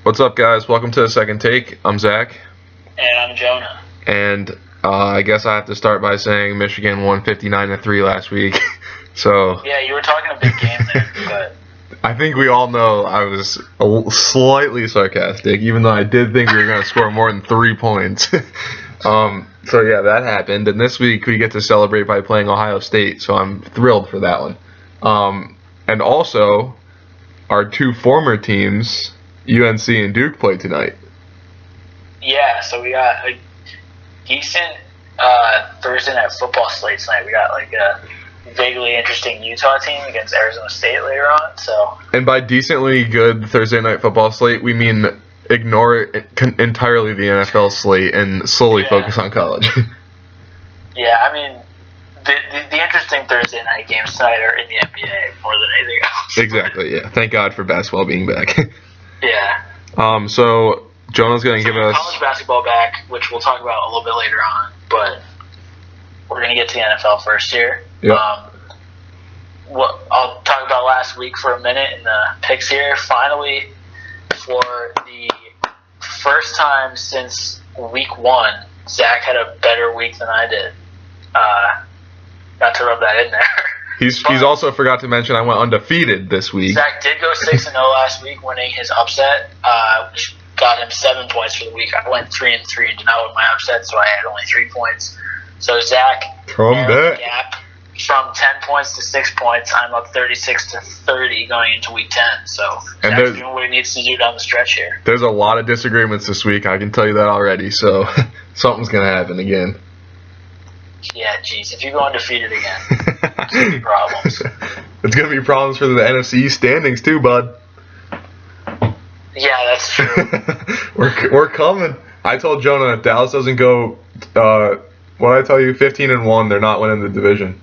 What's up, guys? Welcome to the Second Take. I'm Zach. And I'm Jonah. And I guess I have to start by saying Michigan won 59-3 last week. So yeah, you were talking a big game there, but I think we all know I was slightly sarcastic, even though I did think we were going to score more than 3 points. So yeah, that happened. And this week we get to celebrate by playing Ohio State, so I'm thrilled for that one. And also, our two former teams, UNC and Duke, play tonight. Yeah, so we got a decent Thursday night football slate tonight. We got like a vaguely interesting Utah team against Arizona State later on. So, and by decently good Thursday night football slate, we mean ignore entirely the NFL slate and solely focus on college. Yeah, I mean, the interesting Thursday night games tonight are in the NBA more than anything else. Exactly, yeah. Thank God for basketball being back. Yeah. So Jonah's going to give us college basketball back, which we'll talk about a little bit later on, but we're going to get to the NFL first here. Yep. I'll talk about last week for a minute in the picks here. Finally, for the first time since week 1, Zach had a better week than I did. Not to rub that in there. He's also forgot to mention I went undefeated this week. Zach did go 6-0 last week, winning his upset, which got him 7 points for the week. I went 3-3 and did not win my upset, so I had only 3 points. So Zach narrowed the gap from 10 points to 6 points. I'm up 36-30 going into week 10. So Zach's doing what he needs to do down the stretch here. There's a lot of disagreements this week. I can tell you that already. So something's gonna happen again. Yeah, geez, if you go undefeated again, it's gonna be problems. It's gonna be problems for the NFC standings too, bud. Yeah, that's true. We're coming. I told Jonah if Dallas doesn't go, what did I tell you, 15-1, they're not winning the division.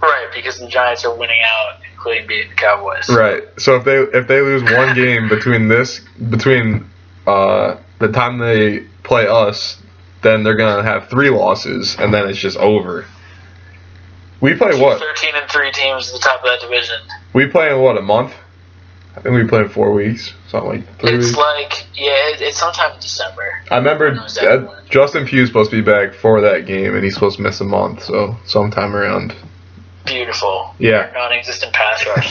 Right, because the Giants are winning out, including beating the Cowboys. Right. So if they lose one game between the time they play us, then they're gonna have 3 losses, and then it's just over. We play what? 13-3 teams at the top of that division. We play in what, a month? I think we play in 4 weeks, something like 3 weeks. It's like, yeah, it's sometime in December. I remember Justin Pugh's supposed to be back for that game, and he's supposed to miss a month, so sometime around. Beautiful. Yeah. Non-existent pass rush.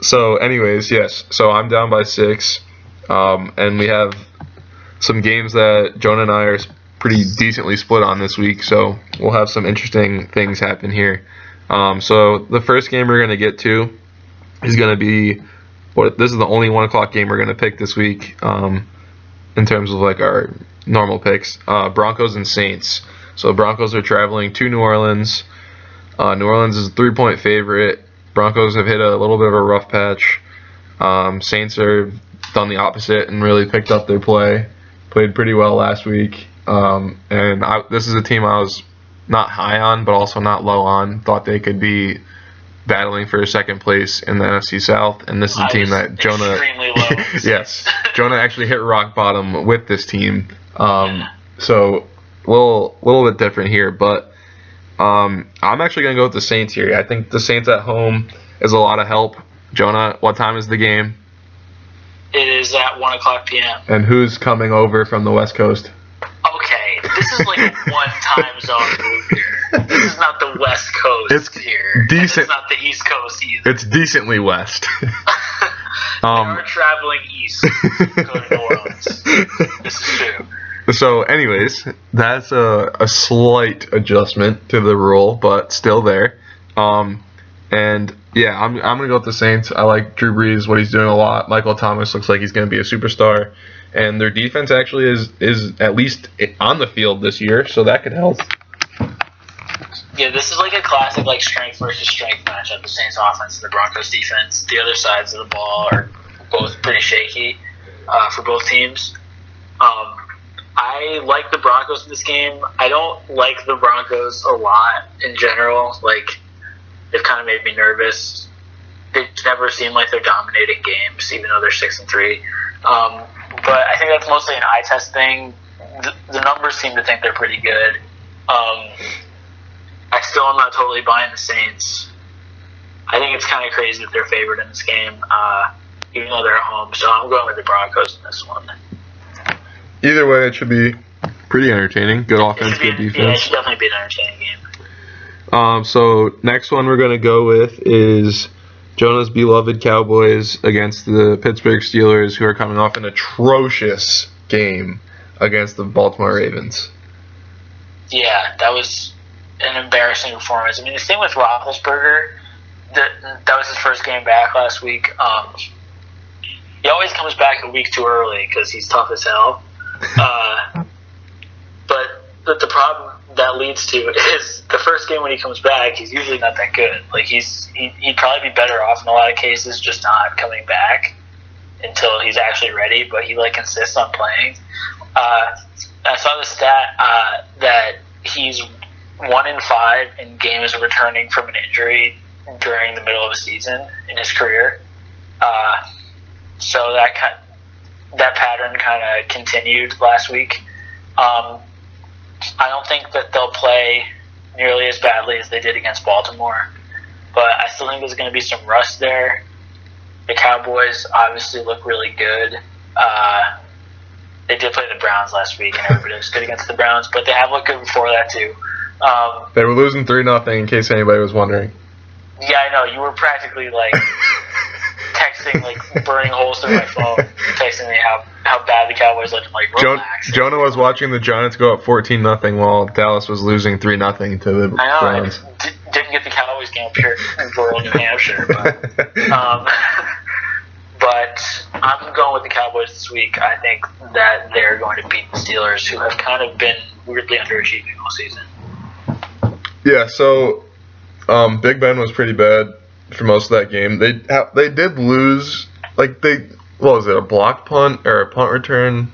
So anyways, yes. So I'm down by 6, and we have some games that Jonah and I are pretty decently split on this week, so we'll have some interesting things happen here. So the first game we're going to get to is going to be, this is the only 1 o'clock game we're going to pick this week in terms of like our normal picks. Broncos and Saints. So Broncos are traveling to New Orleans. New Orleans is a 3-point favorite. Broncos have hit a little bit of a rough patch. Saints are done the opposite and really picked up their play. Played pretty well last week. This is a team I was not high on, but also not low on. Thought they could be battling for second place in the NFC South, and this is a team that Jonah, extremely low. yes, Jonah actually hit rock bottom with this team. So a little bit different here, but I'm actually gonna go with the Saints here. I think the Saints at home is a lot of help. Jonah, what time is the game? It is at 1 o'clock p.m. And who's coming over from the West Coast? Okay, this is like a one-time zone move here. This is not the West Coast here. Decent. It's not the East Coast either. It's decently west. They are traveling east to go to New Orleans. This is true. So, anyways, that's a slight adjustment to the rule, but still there. And yeah, I'm gonna go with the Saints. I like Drew Brees, what he's doing a lot. Michael Thomas looks like he's gonna be a superstar, and their defense actually is at least on the field this year, so that could help. Yeah, this is like a classic like strength versus strength matchup. The Saints offense and the Broncos defense. The other sides of the ball are both pretty shaky for both teams. I like the Broncos in this game. I don't like the Broncos a lot in general. Like, they've kind of made me nervous. They never seem like they're dominating games, even though they're 6-3. But I think that's mostly an eye test thing. The numbers seem to think they're pretty good. I still am not totally buying the Saints. I think it's kind of crazy that they're favored in this game. even though they're at home. So I'm going with the Broncos in this one. Either way, it should be pretty entertaining. Good offense, good defense. Yeah, it should definitely be an entertaining game. So next one we're going to go with is Jonah's beloved Cowboys against the Pittsburgh Steelers, who are coming off an atrocious game against the Baltimore Ravens. Yeah, that was an embarrassing performance. I mean, the thing with Roethlisberger, that was his first game back last week. He always comes back a week too early because he's tough as hell. But the problem that leads to is the first game when he comes back, he's usually not that good. Like he'd probably be better off in a lot of cases just not coming back until he's actually ready. But he insists on playing. I saw the stat that he's 1-5 in games returning from an injury during the middle of a season in his career. So that pattern kind of continued last week. I don't think that they'll play nearly as badly as they did against Baltimore, but I still think there's going to be some rust there. The Cowboys obviously look really good. They did play the Browns last week, and everybody was good against the Browns, but they have looked good before that too. They were losing 3-0, in case anybody was wondering. Yeah, I know. You were practically texting, burning holes through my phone, texting me how bad the Cowboys looked. Relax. Jonah was watching the Giants go up 14-0 while Dallas was losing 3-0 to the Browns. I didn't get the Cowboys game up here in rural New Hampshire, but I'm going with the Cowboys this week. I think that they're going to beat the Steelers, who have kind of been weirdly underachieving all season. Yeah, so Big Ben was pretty bad for most of that game. They did lose, what was it, a block punt or a punt return?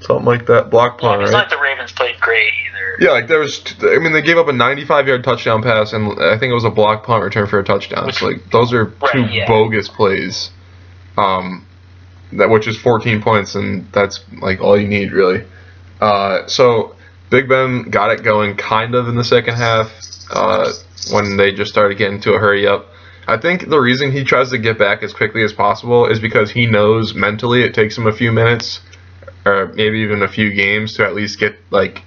Something like that. Block punt, it's right? not like the Ravens played great either. Yeah, they gave up a 95-yard touchdown pass, and I think it was a block punt return for a touchdown. So, those are two bogus plays. Which is 14 points, and that's all you need, really. So Big Ben got it going kind of in the second half when they just started getting to a hurry up. I think the reason he tries to get back as quickly as possible is because he knows mentally it takes him a few minutes or maybe even a few games to at least get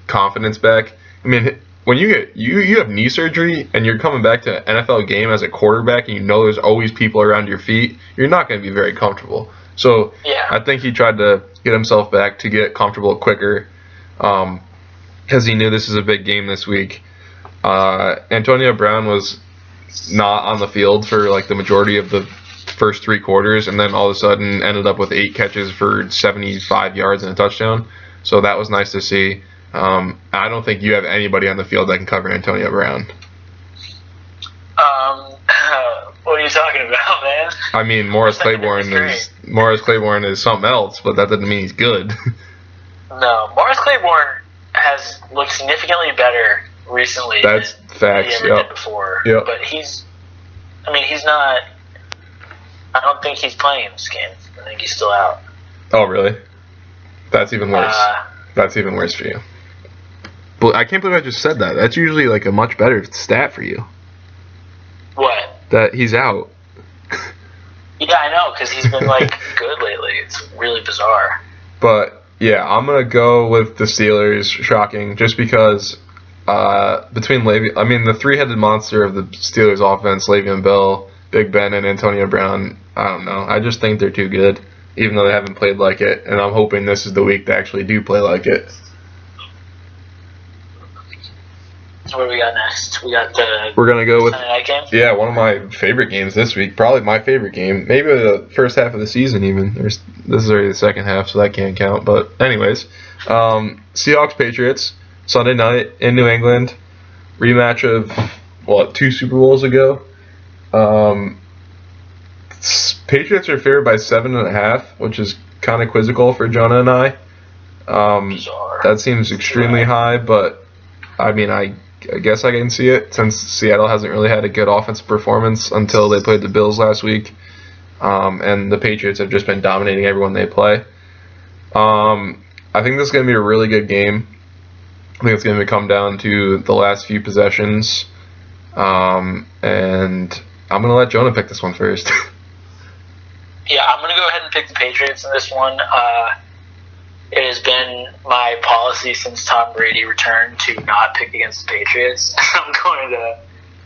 confidence back. I mean, when you have knee surgery and you're coming back to an NFL game as a quarterback and you know there's always people around your feet, you're not going to be very comfortable. So yeah. I think he tried to get himself back to get comfortable quicker because he knew this is a big game this week. Antonio Brown was not on the field for the majority of the first 3 quarters, and then all of a sudden ended up with 8 catches for 75 yards and a touchdown. So that was nice to see. I don't think you have anybody on the field that can cover Antonio Brown. What are you talking about, man? I mean, Morris Claiborne is something else, but that doesn't mean he's good. No, Morris Claiborne has looked significantly better recently. That's facts. Than he ever did before. Yep. But he's not. I don't think he's playing in this game. I think he's still out. Oh, really? That's even worse. That's even worse for you. But I can't believe I just said that. That's usually a much better stat for you. What? That he's out. Yeah, I know, because he's been good lately. It's really bizarre. But yeah, I'm gonna go with the Steelers. Shocking, just because between the 3-headed monster of the Steelers offense, Le'Veon Bell, Big Ben, and Antonio Brown. I don't know. I just think they're too good, even though they haven't played like it. And I'm hoping this is the week they actually do play like it. So what do we got next? We're gonna go with Sunday night game? Yeah, one of my favorite games this week. Probably my favorite game. Maybe the first half of the season even. This is already the second half, so that can't count. But anyways, Seahawks Patriots Sunday night in New England. Rematch of 2 Super Bowls ago. Patriots are favored by 7.5, which is kind of quizzical for Jonah and I. Bizarre. That seems extremely high, but I mean, I guess I can see it since Seattle hasn't really had a good offensive performance until they played the Bills last week, and the Patriots have just been dominating everyone they play. I think this is going to be a really good game. I think it's going to come down to the last few possessions, and I'm going to let Jonah pick this one first. Yeah, I'm going to go ahead and pick the Patriots in this one. It has been my policy since Tom Brady returned to not pick against the Patriots. I'm going to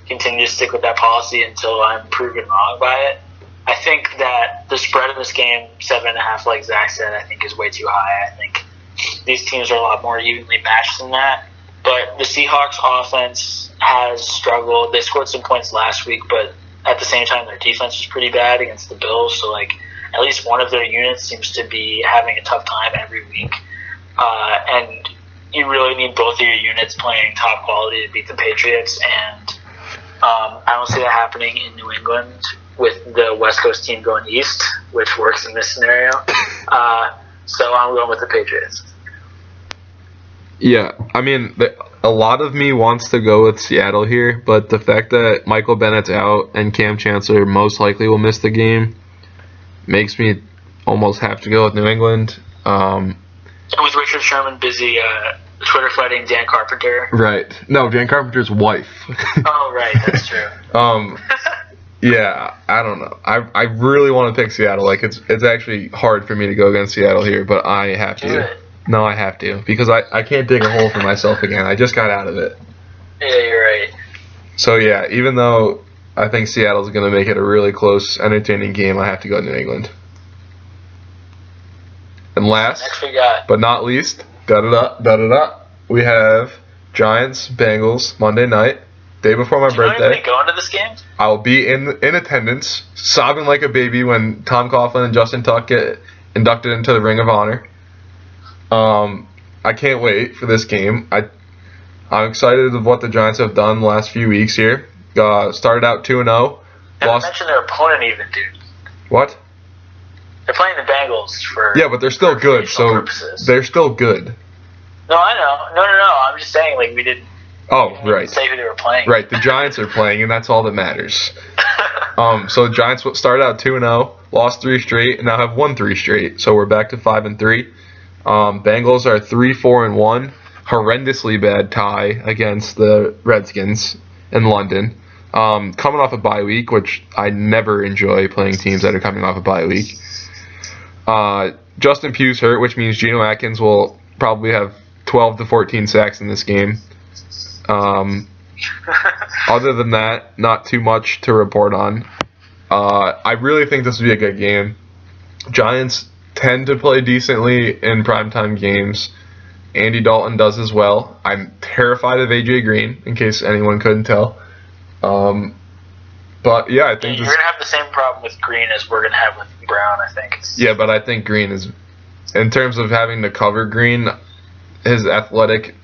continue to stick with that policy until I'm proven wrong by it. I think that the spread of this game, 7.5, like Zach said, I think is way too high. I think these teams are a lot more evenly matched than that. But the Seahawks offense has struggled. They scored some points last week, but at the same time, their defense was pretty bad against the Bills. So, like, at least one of their units seems to be having a tough time every week. And you really need both of your units playing top quality to beat the Patriots. And I don't see that happening in New England with the West Coast team going east, which works in this scenario. So I'm going with the Patriots. Yeah, I mean, a lot of me wants to go with Seattle here, but the fact that Michael Bennett's out and Cam Chancellor most likely will miss the game makes me almost have to go with New England. And with Richard Sherman busy Twitter fighting Dan Carpenter. Right. No, Dan Carpenter's wife. Oh, right, that's true. Yeah, I don't know. I really want to pick Seattle. Like, it's actually hard for me to go against Seattle here, but I have to. Do it. No, I have to, because I can't dig a hole for myself again. I just got out of it. Yeah, you're right. So, yeah, even though I think Seattle's going to make it a really close, entertaining game, I have to go New England. And last, Next we got, but not least, we have Giants, Bengals, Monday night, day before my birthday. You going to this game? I'll be in attendance, sobbing like a baby when Tom Coughlin and Justin Tuck get inducted into the Ring of Honor. I can't wait for this game. I'm excited of what the Giants have done the last few weeks here. Started out 2-0. Haven't mentioned their opponent even, dude. What? They're playing the Bengals for... Yeah, but they're still good, so purposes. They're still good. No, I know. No. I'm just saying, like, we didn't right. say who they were playing. Right, the Giants are playing, and that's all that matters. So the Giants started out 2-0, lost 3 straight, and now have won 3 straight. So we're back to 5-3. Bengals are 3-4-1. Horrendously bad tie against the Redskins in London. Coming off a bye week, which I never enjoy playing teams that are coming off a bye week. Justin Pugh's hurt, which means Geno Atkins will probably have 12 to 14 sacks in this game. Other than that, not too much to report on. I really think this will be a good game. Giants tend to play decently in primetime games. Andy Dalton does as well. I'm terrified of AJ Green, in case anyone couldn't tell. But yeah, I think you're gonna have the same problem with Green as we're gonna have with Brown. I think. Yeah, but I think Green is, in terms of having to cover Green, his athletic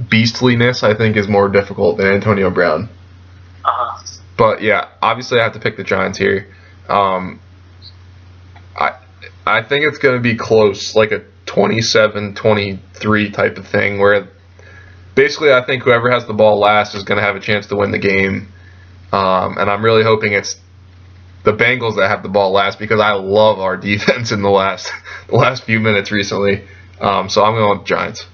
beastliness, I think, is more difficult than Antonio Brown. But yeah, obviously I have to pick the Giants here. I think it's going to be close, like a 27-23 type of thing, where basically I think whoever has the ball last is going to have a chance to win the game. And I'm really hoping it's the Bengals that have the ball last, because I love our defense in the last few minutes recently. So I'm going with Giants.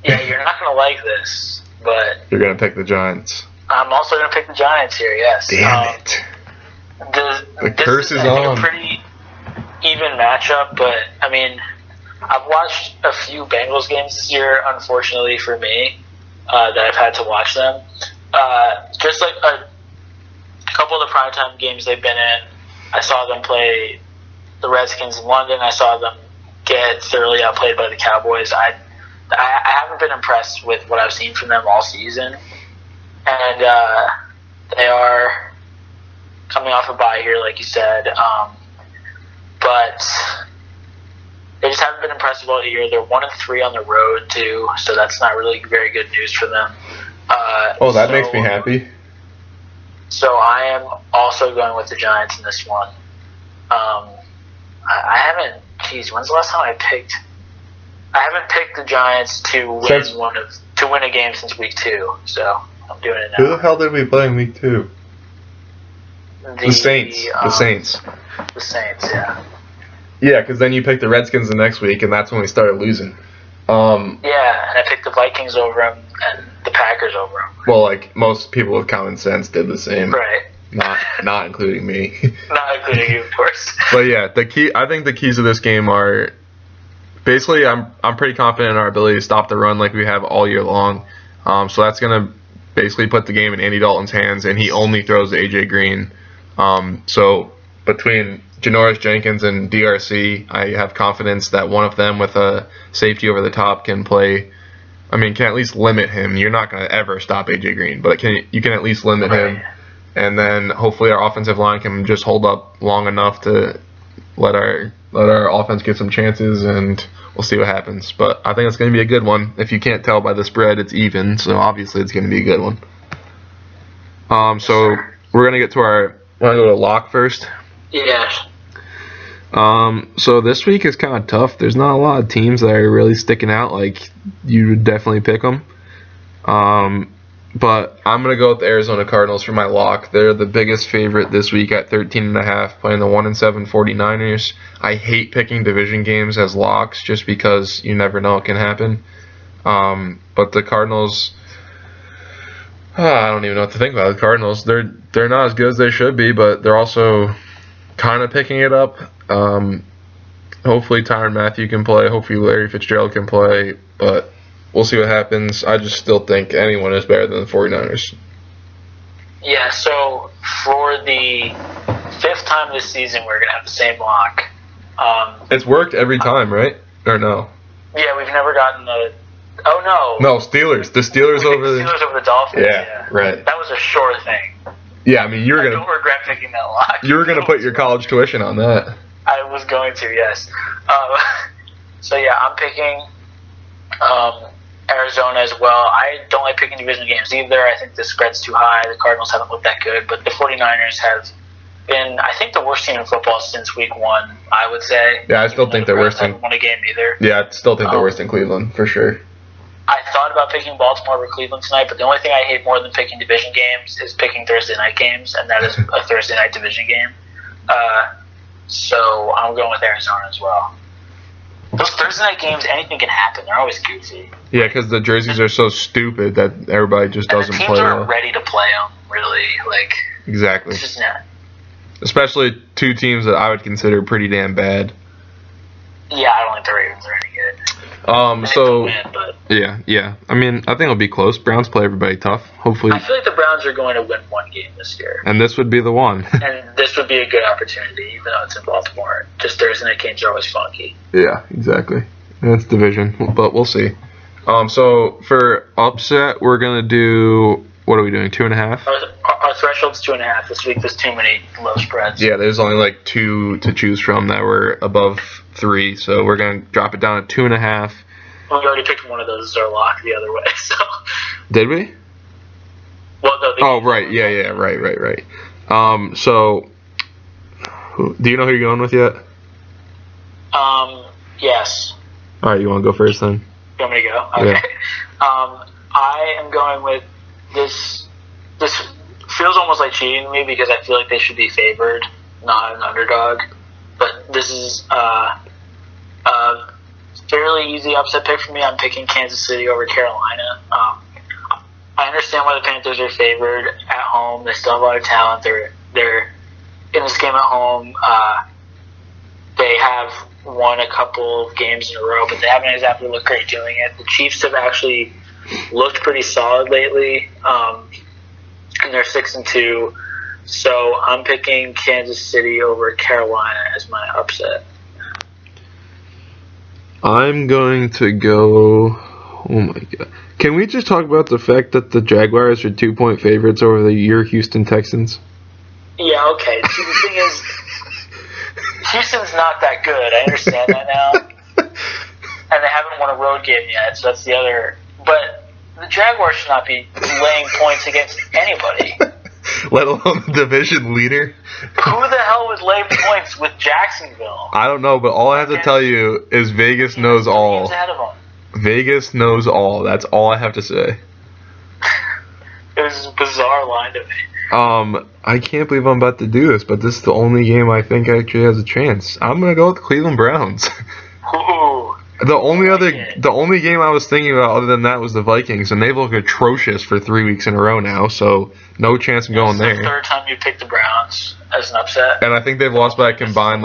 Yeah, you're not going to like this, but... You're going to pick the Giants. I'm also going to pick the Giants here, yes. Damn it. The curse is on. A pretty even matchup, but, I mean, I've watched a few Bengals games this year, unfortunately for me, that I've had to watch them. Just like a couple of the primetime games they've been in, I saw them play the Redskins in London. I saw them get thoroughly outplayed by the Cowboys. I haven't been impressed with what I've seen from them all season. And they are coming off a bye here, like you said. But they just haven't been impressive all year. They're 1-3 on the road, too, so that's not really very good news for them. That makes me happy. So I am also going with the Giants in this one. I haven't... Geez, when's the last time I picked... I haven't picked the Giants to win a game since week 2, so I'm doing it now. Who the hell did we play in week 2? The Saints. The Saints. The Saints, yeah. Yeah, because then you picked the Redskins the next week, and that's when we started losing. Yeah, and I picked the Vikings over them and the Packers over them. Well, like most people with common sense did the same. Right. Not not including me. Not including you, of course. But yeah, I think the keys of this game are basically I'm pretty confident in our ability to stop the run like we have all year long. So that's gonna basically put the game in Andy Dalton's hands, and he only throws to AJ Green. So between Janoris Jenkins and DRC, I have confidence that one of them with a safety over the top can play. I mean, can at least limit him. You're not going to ever stop AJ Green, but you can at least limit him. And then hopefully our offensive line can just hold up long enough to let our offense get some chances, and we'll see what happens. But I think it's going to be a good one. If you can't tell by the spread, it's even, so obviously it's going to be a good one. So we're going to get to want to go to lock first? Yeah. So this week is kind of tough. There's not a lot of teams that are really sticking out. Like, you would definitely pick them. But I'm going to go with the Arizona Cardinals for my lock. They're the biggest favorite this week at 13.5, playing the 1-7 49ers. I hate picking division games as locks just because you never know what can happen. But the Cardinals, I don't even know what to think about the Cardinals. They're not as good as they should be, but they're also kind of picking it up. Hopefully Tyrann Mathieu can play. Hopefully Larry Fitzgerald can play. But we'll see what happens. I just still think anyone is better than the 49ers. Yeah, so for the 5th time this season, we're going to have the same lock. It's worked every time, right? Or no? Yeah, we've never gotten the... Oh, no. No, Steelers. The Steelers over the... Steelers over the Dolphins, yeah. Right. That was a sure thing. Yeah, I mean, I don't regret picking that lock. You were going to put your college tuition on that. I was going to, yes. So, yeah, I'm picking Arizona as well. I don't like picking division games either. I think the spread's too high. The Cardinals haven't looked that good. But the 49ers have been, I think, the worst team in football since week 1, I would say. Yeah, I still think they're worse than... haven't won a game either. Yeah, I still think they're worse than Cleveland, for sure. I thought about picking Baltimore over Cleveland tonight, but the only thing I hate more than picking division games is picking Thursday night games, and that is a Thursday night division game. So I'm going with Arizona as well. Those Thursday night games, anything can happen. They're always goofy. Yeah, because the jerseys are so stupid that everybody just doesn't play. The teams aren't ready to play them, really. Exactly. It's just not. Especially two teams that I would consider pretty damn bad. Yeah, I don't think the Ravens are any good. Yeah. I mean, I think it'll be close. Browns play everybody tough. Hopefully. I feel like the Browns are going to win one game this year. And this would be the one. And this would be a good opportunity, even though it's in Baltimore. Just Thursday night games are always funky. Yeah, exactly. It's division, but we'll see. So for upset, we're gonna do. What are we doing? 2.5. Our threshold's 2.5 this week. There's too many low spreads. Yeah, there's only 2 to choose from that were above 3, so we're gonna drop it down to 2.5. Well, we already picked one of those as our lock the other way. So. Did we? Well, no. Oh, right. Yeah. Right. So, do you know who you're going with yet? Yes. All right, you want to go first then? You want me to go? Okay. Yeah. I am going with this. This feels almost like cheating to me because I feel like they should be favored, not an underdog. But this is a fairly easy upset pick for me. I'm picking Kansas City over Carolina. I understand why the Panthers are favored at home. They still have a lot of talent. They're in this game at home. They have won a couple of games in a row, but they haven't exactly looked great doing it. The Chiefs have actually looked pretty solid lately, and they're 6-2. So I'm picking Kansas City over Carolina as my upset. I'm going to go. Oh my god! Can we just talk about the fact that the Jaguars are 2-point favorites over your Houston Texans? Yeah. Okay. See, the thing is, Houston's not that good. I understand that now, and they haven't won a road game yet. So that's the other. But the Jaguars should not be laying points against anybody. Let alone the division leader. Who the hell would lay points with Jacksonville? I don't know, but all I have to tell you is Vegas knows all. Ahead of them. Vegas knows all. That's all I have to say. It was a bizarre line to me. I can't believe I'm about to do this, but this is the only game I think actually has a chance. I'm gonna go with the Cleveland Browns. Ooh. The only game I was thinking about other than that was the Vikings, and they've looked atrocious for 3 weeks in a row now, so no chance of going there. It's the third time you picked the Browns as an upset. And I think they've lost by a combined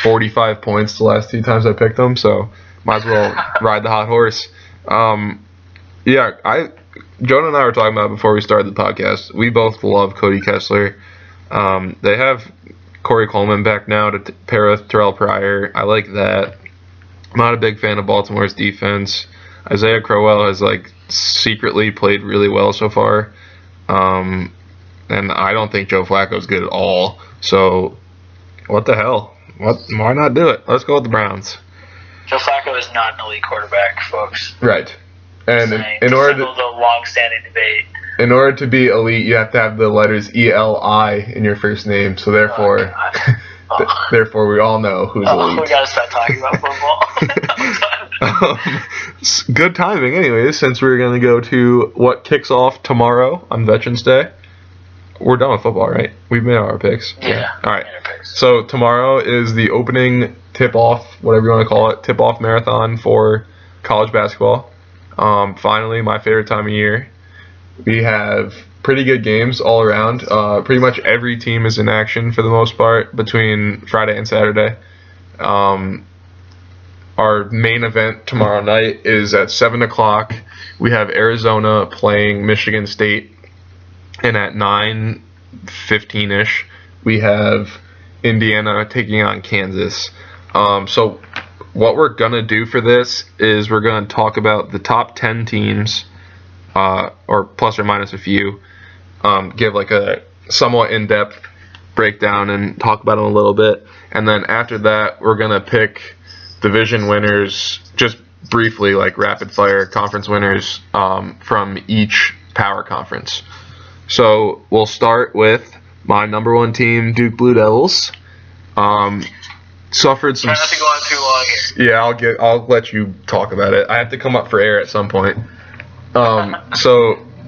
45 points the last 2 times I picked them, so might as well ride the hot horse. Jonah and I were talking about it before we started the podcast. We both love Cody Kessler. They have Corey Coleman back now to pair with Terrell Pryor. I like that. I'm not a big fan of Baltimore's defense. Isaiah Crowell has secretly played really well so far, and I don't think Joe Flacco's good at all. So, what the hell? Why not do it? Let's go with the Browns. Joe Flacco is not an elite quarterback, folks. Right, and in order to the long-standing debate. In order to be elite, you have to have the letters ELI in your first name. So therefore. Therefore, we all know who's elite. We gotta stop talking about football. Good timing, anyways, since we're gonna go to what kicks off tomorrow on Veterans Day. We're done with football, right? We've made our picks. Yeah. All right. So tomorrow is the opening tip-off, whatever you want to call it, tip-off marathon for college basketball. Finally, my favorite time of year. We have pretty good games all around. Pretty much every team is in action for the most part between Friday and Saturday. Our main event tomorrow night is at 7 o'clock. We have Arizona playing Michigan State. And at 9:15-ish, we have Indiana taking on Kansas. So what we're going to do for this is we're going to talk about the top 10 teams, or plus or minus a few. Give a somewhat in-depth breakdown and talk about them a little bit. And then after that, we're going to pick division winners, just briefly, rapid-fire conference winners from each power conference. So we'll start with my number one team, Duke Blue Devils. Suffered some... Try not to go on too long here. Yeah, I'll let you talk about it. I have to come up for air at some point.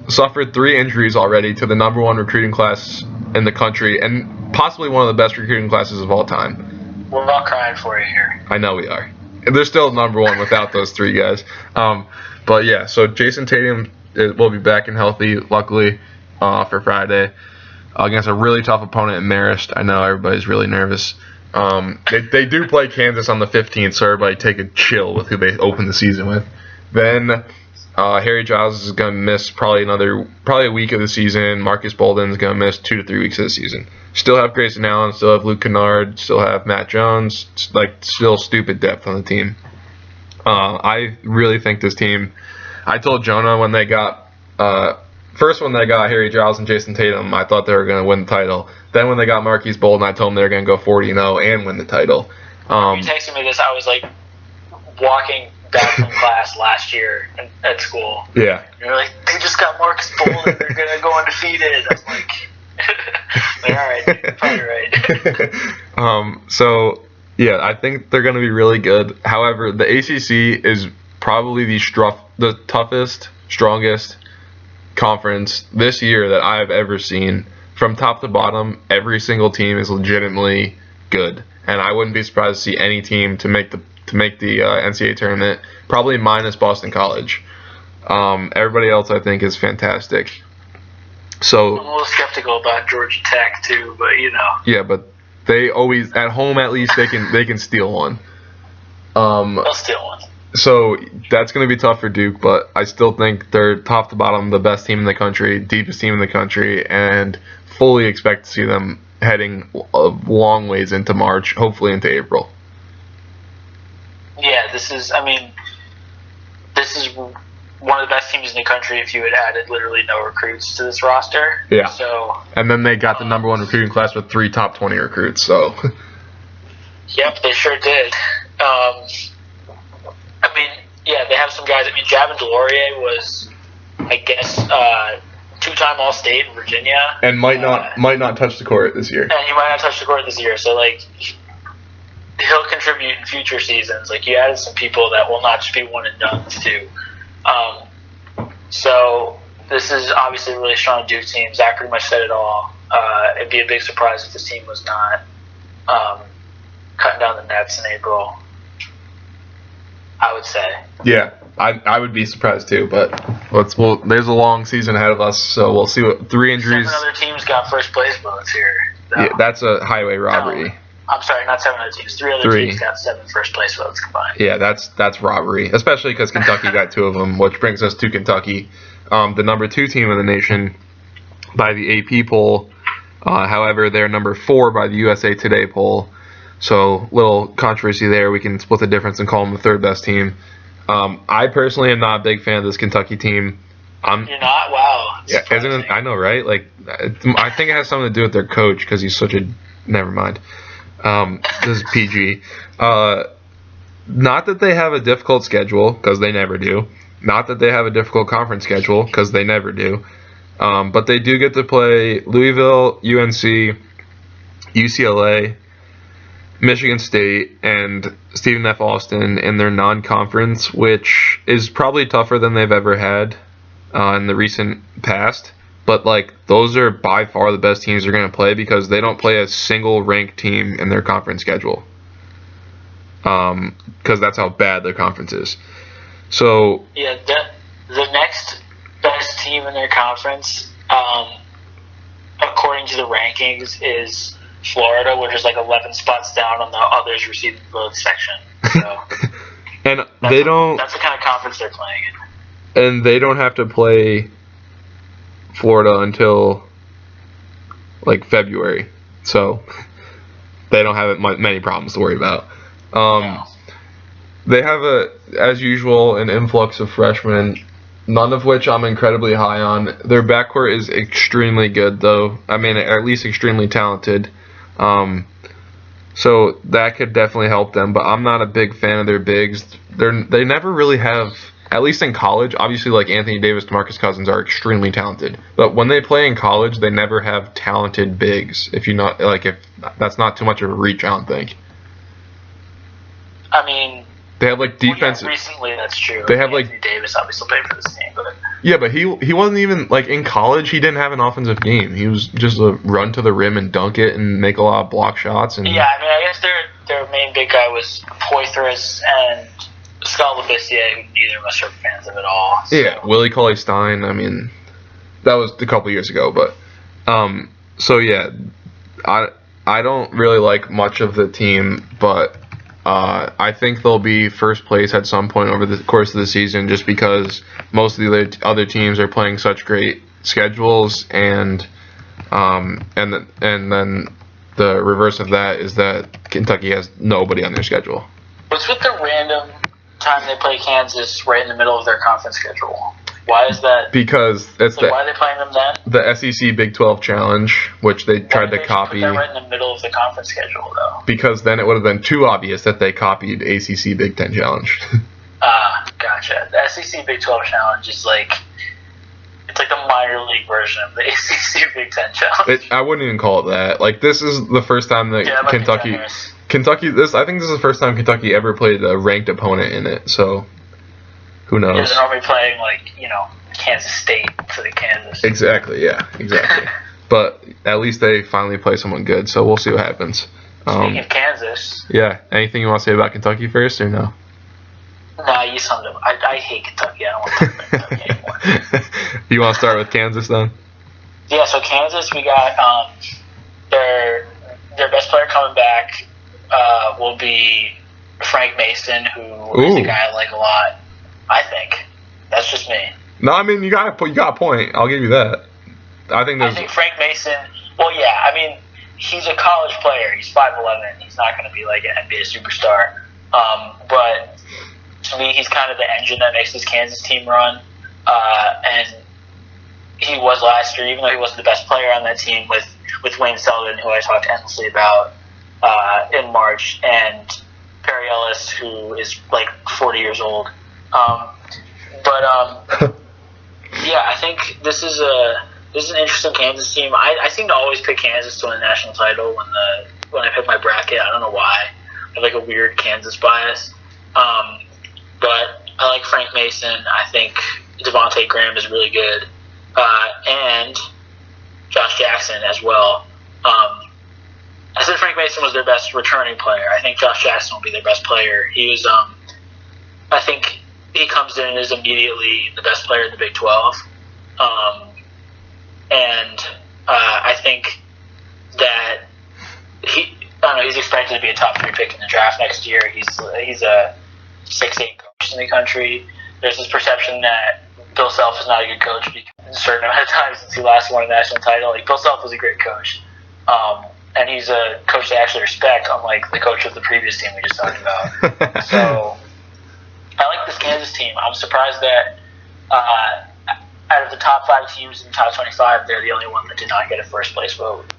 Suffered 3 injuries already to the number one recruiting class in the country and possibly one of the best recruiting classes of all time. We're not crying for you here. I know we are. They're still number one without those 3 guys. But yeah, so Jason Tatum will be back and healthy, luckily, for Friday against a really tough opponent in Marist. I know everybody's really nervous. They do play Kansas on the 15th, so everybody take a chill with who they open the season with. Then Harry Giles is going to miss probably a week of the season. Marcus Bolden is going to miss 2 to 3 weeks of the season. Still have Grayson Allen, still have Luke Kennard, still have Matt Jones. Still stupid depth on the team. I really think this team. I told Jonah when they got first when they got Harry Giles and Jason Tatum, I thought they were going to win the title. Then when they got Marquise Bolden, I told them they were going to go 40-0 and win the title. You texted me this. I was walking back from class last year at school. Yeah. And you're like, they just got Marcus Bolden. They're going to go undefeated. I'm all right, you're probably right. So, yeah, I think they're going to be really good. However, the ACC is probably the toughest, strongest conference this year that I have ever seen. From top to bottom, every single team is legitimately good. And I wouldn't be surprised to see any team to make the NCAA tournament, probably minus Boston College. Everybody else, I think, is fantastic. So I'm a little skeptical about Georgia Tech too, but Yeah, but they always at home at least they can steal one. They'll steal one. So that's going to be tough for Duke, but I still think they're top to bottom the best team in the country, deepest team in the country, and fully expect to see them heading a long ways into March, hopefully into April. Yeah, this is one of the best teams in the country if you had added literally no recruits to this roster. Yeah. So. And then they got the number one recruiting class with 3 top 20 recruits. So. Yep, they sure did. They have some guys. Javin Delorier was, I guess, 2-time All-State in Virginia. And might not touch the court this year. And he might not touch the court this year. So he'll contribute in future seasons. You added some people that will not just be one and dones too. So this is obviously a really strong Duke team. Zach pretty much said it all. It'd be a big surprise if this team was not cutting down the nets in April. I would say. Yeah, I would be surprised too, but there's a long season ahead of us, so we'll see what 3 injuries. 7 other teams got first place votes here. Yeah, that's a highway robbery. No, I'm sorry, not 7 other teams. 3 other teams got 7 first place votes combined. Yeah, that's robbery, especially because Kentucky got 2 of them, which brings us to Kentucky, the number 2 team in the nation by the AP poll. However, they're number 4 by the USA Today poll. So, little controversy there. We can split the difference and call them the 3rd best team. I personally am not a big fan of this Kentucky team. You're not? Wow. Yeah, isn't it? I know, right? Like, I think it has something to do with their coach because he's such a. Never mind. This is PG. Not that they have a difficult schedule because they never do. Not that they have a difficult conference schedule because they never do. But they do get to play Louisville, UNC, UCLA, Michigan State, and Stephen F. Austin in their non-conference, which is probably tougher than they've ever had in the recent past. But, like, those are by far the best teams they're going to play because they don't play a single ranked team in their conference schedule. Because that's how bad their conference is. So... Yeah, the next best team in their conference, according to the rankings, is Florida, which is like 11 spots down on the others receiving votes section. So and they don't. That's the kind of conference they're playing in. And they don't have to play Florida until like February, so they don't have many problems to worry about. No. They have as usual, an influx of freshmen. None of which I'm incredibly high on. Their backcourt is extremely good, though. I mean, at least extremely talented. So that could definitely help them. But I'm not a big fan of their bigs. They never really have, at least in college. Obviously, like Anthony Davis, DeMarcus Cousins are extremely talented. But when they play in college, they never have talented bigs. If that's not too much of a reach, I don't think. I mean. They have like defense. Well, yeah, recently, that's true. They have Anthony Davis obviously played for this team, but yeah, but he wasn't even like in college. He didn't have an offensive game. He was just a run to the rim and dunk it and make a lot of block shots. And yeah, I mean, I guess their main big guy was Poitras and Scott Labissiere, who neither of us are fans of at all. So. Yeah, Willie Cauley-Stein. I mean, that was a couple years ago, but so yeah, I don't really like much of the team, but. I think they'll be first place at some point over the course of the season just because most of the other teams are playing such great schedules and then the reverse of that is that Kentucky has nobody on their schedule. What's with the random time they play Kansas right in the middle of their conference schedule? Why is that? Because it's why are they playing them then? The SEC Big 12 Challenge, which they tried to copy. Put that right in the middle of the conference schedule, though. Because then it would have been too obvious that they copied ACC Big 10 Challenge. Gotcha. The SEC Big 12 Challenge is like it's like the minor league version of the ACC Big 10 Challenge. I wouldn't even call it that. Like this is the first time that Kentucky. I think this is the first time Kentucky ever played a ranked opponent in it. So. Who knows? Yeah, they're normally playing, Kansas State for the Kansas. Exactly, yeah, exactly. But at least they finally play someone good, so we'll see what happens. Speaking of Kansas. Yeah, anything you want to say about Kentucky first, or no? Nah, you summed up. I hate Kentucky. I don't want to talk about Kentucky anymore. You want to start with Kansas, then? Yeah, so Kansas, we got their best player coming back will be Frank Mason, who is a guy I like a lot. I think. That's just me. No, I mean, you got a point. I'll give you that. I think Frank Mason, well, yeah, I mean, he's a college player. He's 5'11". He's not going to be like an NBA superstar. But to me, he's kind of the engine that makes this Kansas team run. And he was last year, even though he wasn't the best player on that team with Wayne Sullivan, who I talked endlessly about in March, and Perry Ellis, who is like 40 years old. Yeah, I think this is an interesting Kansas team. I seem to always pick Kansas to win the national title when I pick my bracket. I don't know why. I have like a weird Kansas bias. But I like Frank Mason. I think Devontae Graham is really good. And Josh Jackson as well. I said Frank Mason was their best returning player. I think Josh Jackson will be their best player. He was I think he comes in and is immediately the best player in the Big 12. I think that he's expected to be a top 3 pick in the draft next year. He's a 6'8" coach in the country. There's this perception that Bill Self is not a good coach because a certain amount of times since he last won a national title. Like, Bill Self was a great coach. And he's a coach they actually respect, unlike the coach of the previous team we just talked about. So I like this Kansas team. I'm surprised that out of the top 5 teams in the top 25, they're the only one that did not get a first place vote.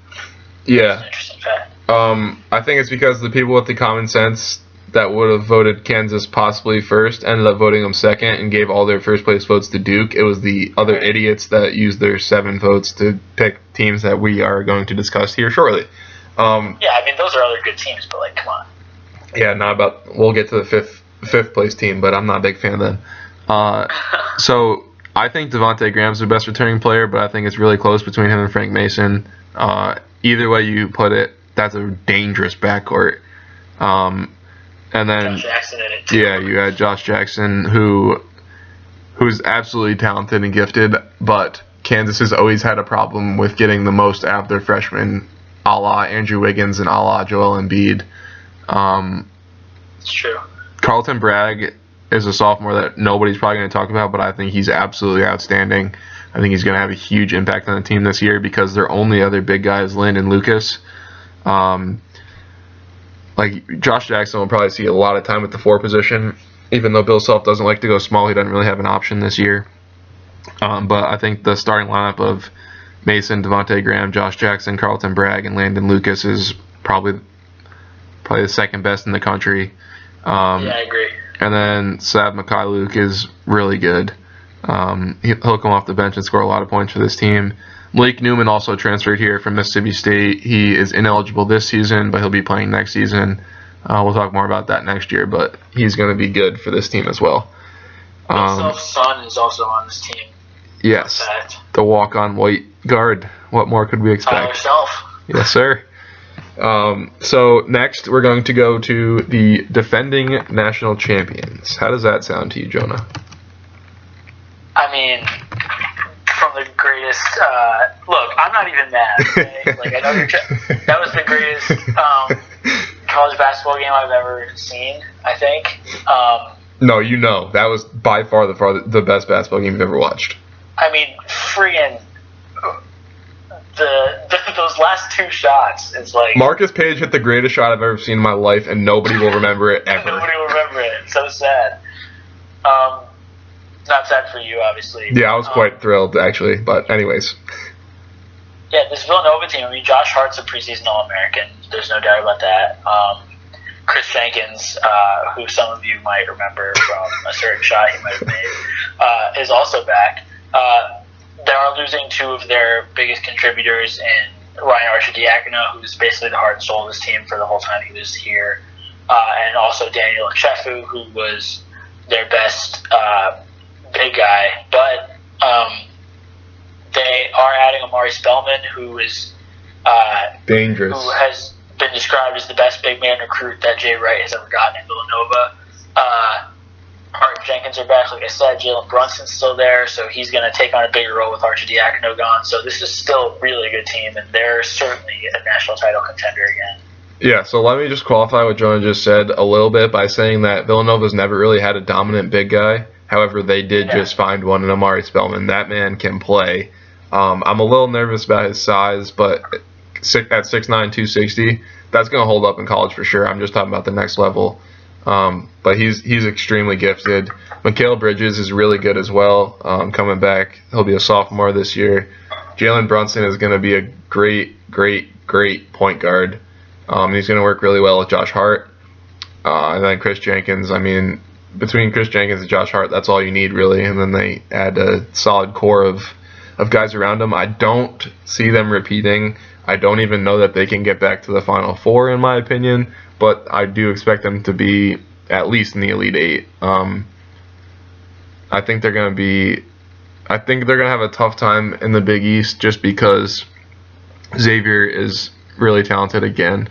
Yeah. That's an interesting fact. I think it's because the people with the common sense that would have voted Kansas possibly first ended up voting them second and gave all their first place votes to Duke. It was the other idiots that used their 7 votes to pick teams that we are going to discuss here shortly. Those are other good teams, but come on. Yeah, we'll get to the fifth place team, but I'm not a big fan of them. So I think Devontae Graham's the best returning player, but I think it's really close between him and Frank Mason. Either way you put it, that's a dangerous backcourt. And then Josh Jackson in it too. Yeah, you had Josh Jackson, who's absolutely talented and gifted, but Kansas has always had a problem with getting the most out of their freshmen, a la Andrew Wiggins and a la Joel Embiid. It's true. Carlton Bragg is a sophomore that nobody's probably going to talk about, but I think he's absolutely outstanding. I think he's going to have a huge impact on the team this year because their only other big guy is Lynn and Lucas. Josh Jackson will probably see a lot of time at the 4 position, even though Bill Self doesn't like to go small. He doesn't really have an option this year. But I think the starting lineup of Mason, Devontae Graham, Josh Jackson, Carlton Bragg, and Landon Lucas is probably the second best in the country. I agree. And then Sav Mikhailuk is really good. He'll come off the bench and score a lot of points for this team. Blake Newman also transferred here from Mississippi State. He is ineligible this season, but he'll be playing next season. We'll talk more about that next year, but he's going to be good for this team as well. Self's son is also on this team. Yes, the walk-on white guard. What more could we expect? Self. Yes, sir. So next, we're going to go to the defending national champions. How does that sound to you, Jonah? I mean, from the greatest. Look, I'm not even mad. Okay? I know that was the greatest college basketball game I've ever seen. I think. No, that was by far the best basketball game you've ever watched. I mean, friggin' those last 2 shots. It's Marcus Page hit the greatest shot I've ever seen in my life, and nobody will remember it ever. Nobody will remember it. It's so sad. Not sad for you, obviously. Yeah, I was quite thrilled, actually. But anyways. Yeah, this Villanova team, I mean, Josh Hart's a preseason All-American. There's no doubt about that. Chris Jenkins, who some of you might remember from a certain shot he might have made, is also back. They are losing 2 of their biggest contributors in Ryan Arcidiacono, who's basically the heart and soul of this team for the whole time he was here, and also Daniel Nchefu, who was their best big guy. But they are adding Amari Spellman, who is dangerous, who has been described as the best big man recruit that Jay Wright has ever gotten in Villanova. Hart and Jenkins are back, like I said. Jalen Brunson's still there, so he's going to take on a bigger role with Arcidiacono gone. So this is still a really good team, and they're certainly a national title contender again. Yeah, so let me just qualify what Jonah just said a little bit by saying that Villanova's never really had a dominant big guy. However, they did just find one in Amari Spellman. That man can play. I'm a little nervous about his size, but at 6'9", 260, that's going to hold up in college for sure. I'm just talking about the next level. But he's extremely gifted. Mikal Bridges is really good as well. Coming back, he'll be a sophomore this year. Jalen Brunson is going to be a great point guard. He's going to work really well with Josh Hart. And then Chris Jenkins, I mean, between Chris Jenkins and Josh Hart, that's all you need really. And then they add a solid core of guys around them. I don't see them repeating. I don't even know that they can get back to the Final Four, in my opinion. But I do expect them to be at least in the Elite Eight. I think they're going to have a tough time in the Big East just because Xavier is really talented again,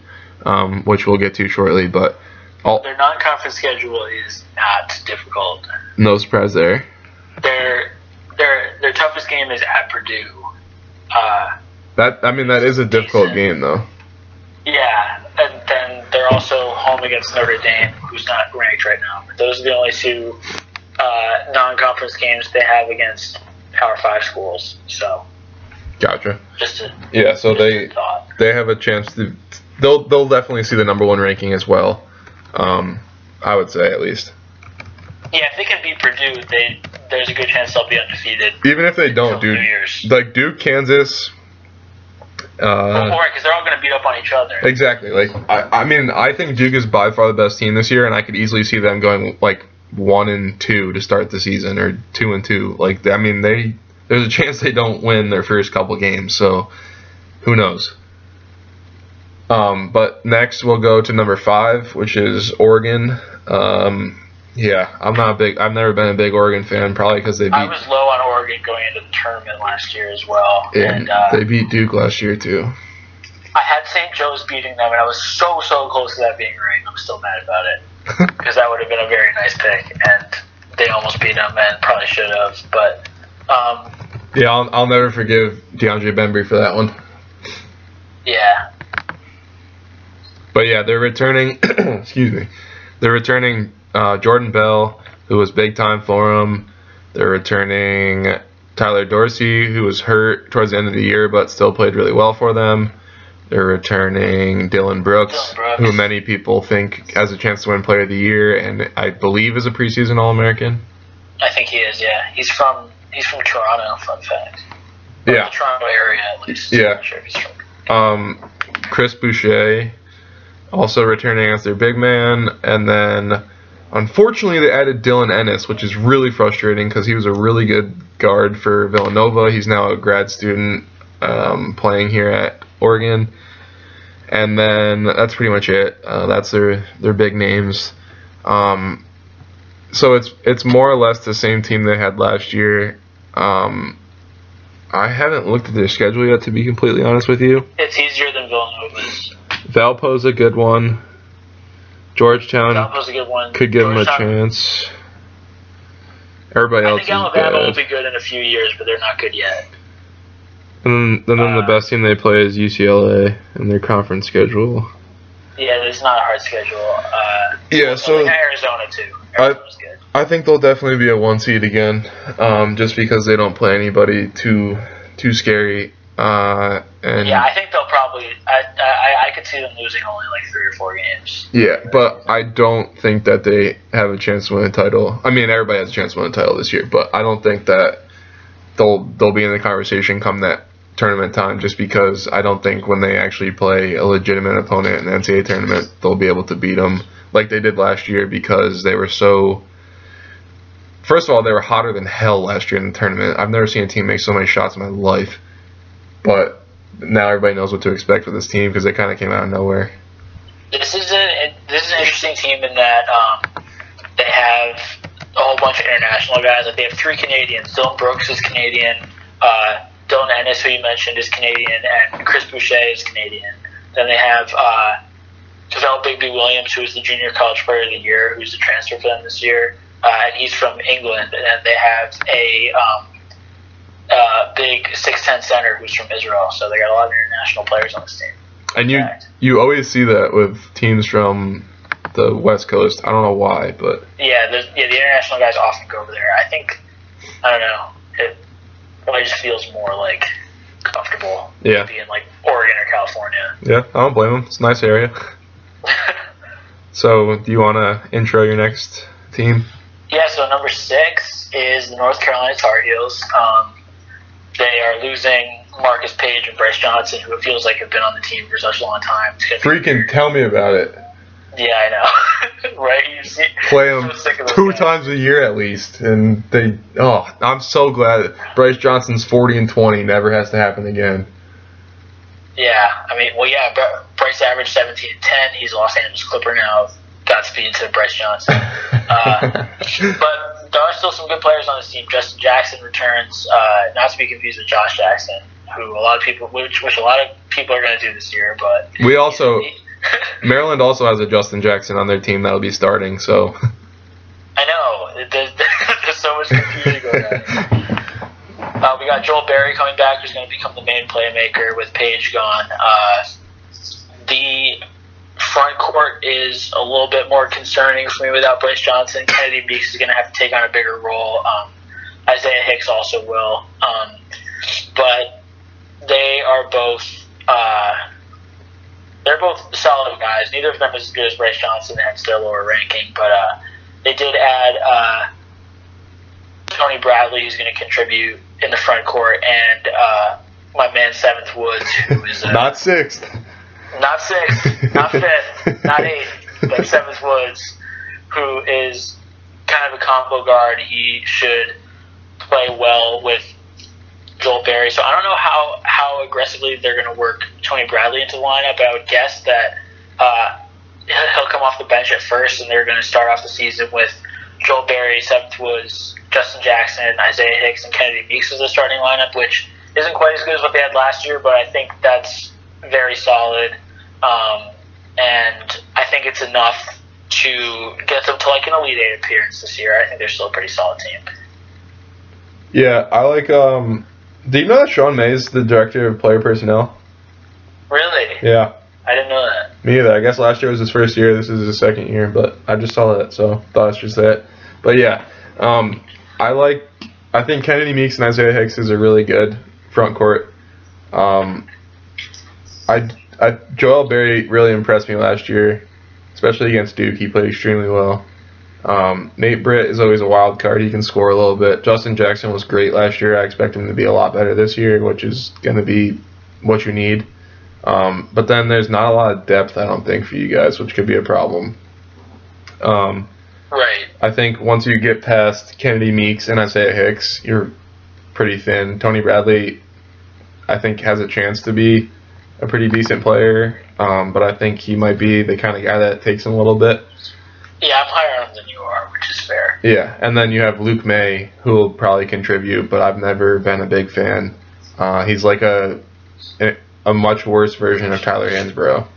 which we'll get to shortly. But Their non-conference schedule is not difficult. No surprise there. Their toughest game is at Purdue. That is a difficult game though. Yeah, and then they're also home against Notre Dame, who's not ranked right now. But those are the only two non-conference games they have against Power 5 schools. So. Gotcha. So they have a chance to. They'll definitely see the number 1 ranking as well. I would say at least. Yeah, if they can beat Purdue, there's a good chance they'll be undefeated. Even if they don't, dude, like Duke, Kansas. Because they're all going to beat up on each other. Exactly. Like I think Duke is by far the best team this year, and I could easily see them going like 1-2 to start the season, or 2-2. Like there's a chance they don't win their first couple games, so who knows? But next we'll go to number 5, which is Oregon. Yeah, I've never been a big Oregon fan, probably because I was low on Oregon going into the tournament last year as well. And they beat Duke last year too. I had St. Joe's beating them, and I was so close to that being right. I'm still mad about it because that would have been a very nice pick, and they almost beat them and probably should have. But yeah, I'll never forgive DeAndre Bembry for that one. Yeah. But yeah, they're returning. Excuse me. They're returning Jordan Bell, who was big time for them. They're returning Tyler Dorsey, who was hurt towards the end of the year but still played really well for them. They're returning Dylan Brooks, who many people think has a chance to win Player of the Year, and I believe is a preseason All-American. I think he is. Yeah, he's from Toronto. Fun fact. Yeah. The Toronto area, at least. Yeah. I'm not sure if he's from. Chris Boucher, also returning as their big man, and then unfortunately they added Dylan Ennis, which is really frustrating because he was a really good guard for Villanova. He's now a grad student playing here at Oregon, and then that's pretty much it. That's their big names. So it's more or less the same team they had last year. I haven't looked at their schedule yet, to be completely honest with you. It's easier than Villanova's. Valpo's a good one. Georgetown Valpo's a good one. Could give them a chance. Everybody else is good. I think Alabama will be good in a few years, but they're not good yet. And then the best team they play is UCLA in their conference schedule. Yeah, it's not a hard schedule. So Arizona too. Arizona's good. I think they'll definitely be a 1 seed again, just because they don't play anybody too scary. And yeah, I think they'll probably. I could see them losing only like 3 or 4 games. Yeah, but I don't think that they have a chance to win a title. I mean, everybody has a chance to win a title this year, but I don't think that they'll be in the conversation come that tournament time, just because I don't think when they actually play a legitimate opponent in the NCAA tournament, they'll be able to beat them like they did last year, because they were so. First of all, they were hotter than hell last year in the tournament. I've never seen a team make so many shots in my life. But now everybody knows what to expect with this team because they kind of came out of nowhere. This is an interesting team in that they have a whole bunch of international guys. Like they have 3 Canadians. Dylan Brooks is Canadian. Dylan Ennis, who you mentioned, is Canadian, and Chris Boucher is Canadian. Then they have Javale Bigby-Williams, who is the Junior College Player of the Year, who's a transfer for them this year, and he's from England. And then they have a big 6'10" center who's from Israel. So they got a lot of international players on this team. And you always see that with teams from the West Coast. I don't know why, but the international guys often go over there. I don't know. It probably just feels more like comfortable being like Oregon or California. Yeah, I don't blame them. It's a nice area. So, do you want to intro your next team? Yeah, so number 6 is the North Carolina Tar Heels. They are losing Marcus Page and Bryce Johnson, who it feels like have been on the team for such a long time. Freaking tell me about it. Yeah, I know. Right? Play them 2 times a year at least. And I'm so glad Bryce Johnson's 40-20 never has to happen again. Yeah, Bryce averaged 17-10. He's a Los Angeles Clipper now. Godspeed to Bryce Johnson. But there are still some good players on this team. Justin Jackson returns, not to be confused with Josh Jackson, who which a lot of people are going to do this year. But we also Maryland also has a Justin Jackson on their team that'll be starting, so. I know. There's so much confusion going on. We got Joel Berry coming back, who's going to become the main playmaker with Paige gone. The front court is a little bit more concerning for me without Bryce Johnson. Kennedy Meeks is going to have to take on a bigger role. Isaiah Hicks also will. But they are both they're both solid guys. Neither of them is as good as Bryce Johnson, and still lower ranking. But they did add Tony Bradley, who's going to contribute in the front court, and my man Seventh Woods, who is not sixth, not fifth, not eighth, but Seventh Woods, who is kind of a combo guard. He should play well with Joel Berry. So I don't know how aggressively they're going to work Tony Bradley into the lineup, but I would guess that he'll come off the bench at first, and they're going to start off the season with Joel Berry, Seventh Woods, Justin Jackson, Isaiah Hicks, and Kennedy Meeks as the starting lineup, which isn't quite as good as what they had last year, but I think that's very solid. And I think it's enough to get them to like an Elite Eight appearance this year. I think they're still a pretty solid team. Yeah, I like. Do you know that Sean May is the director of player personnel? Really? Yeah. I didn't know that. Me either. I guess last year was his first year. This is his second year, but I just saw that, so thought I should say it. But yeah, I think Kennedy Meeks and Isaiah Hicks is a really good front court. Joel Berry really impressed me last year, especially against Duke. He played extremely well. Nate Britt is always a wild card. He can score a little bit. Justin Jackson was great last year. I expect him to be a lot better this year, which is going to be what you need. But then there's not a lot of depth, I don't think, for you guys, which could be a problem. Right. I think once you get past Kennedy Meeks and Isaiah Hicks, you're pretty thin. Tony Bradley, I think, has a chance to be a pretty decent player, but I think he might be the kind of guy that takes him a little bit. Yeah, I'm higher on him than you are, which is fair. Yeah, and then you have Luke May, who will probably contribute, but I've never been a big fan. He's like a much worse version of Tyler Hansbrough.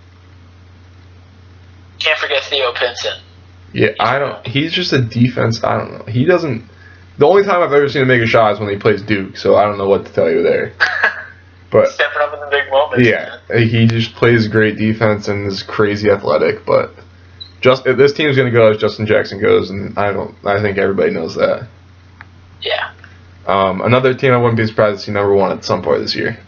Can't forget Theo Pinson. Yeah, he's just a defense. I don't know. He doesn't. The only time I've ever seen him make a shot is when he plays Duke, so I don't know what to tell you there. But stepping up in the big moments. Yeah, he just plays great defense and is crazy athletic. But if this team's going to go as Justin Jackson goes, and I think everybody knows that. Yeah. Another team I wouldn't be surprised to see number one at some point this year.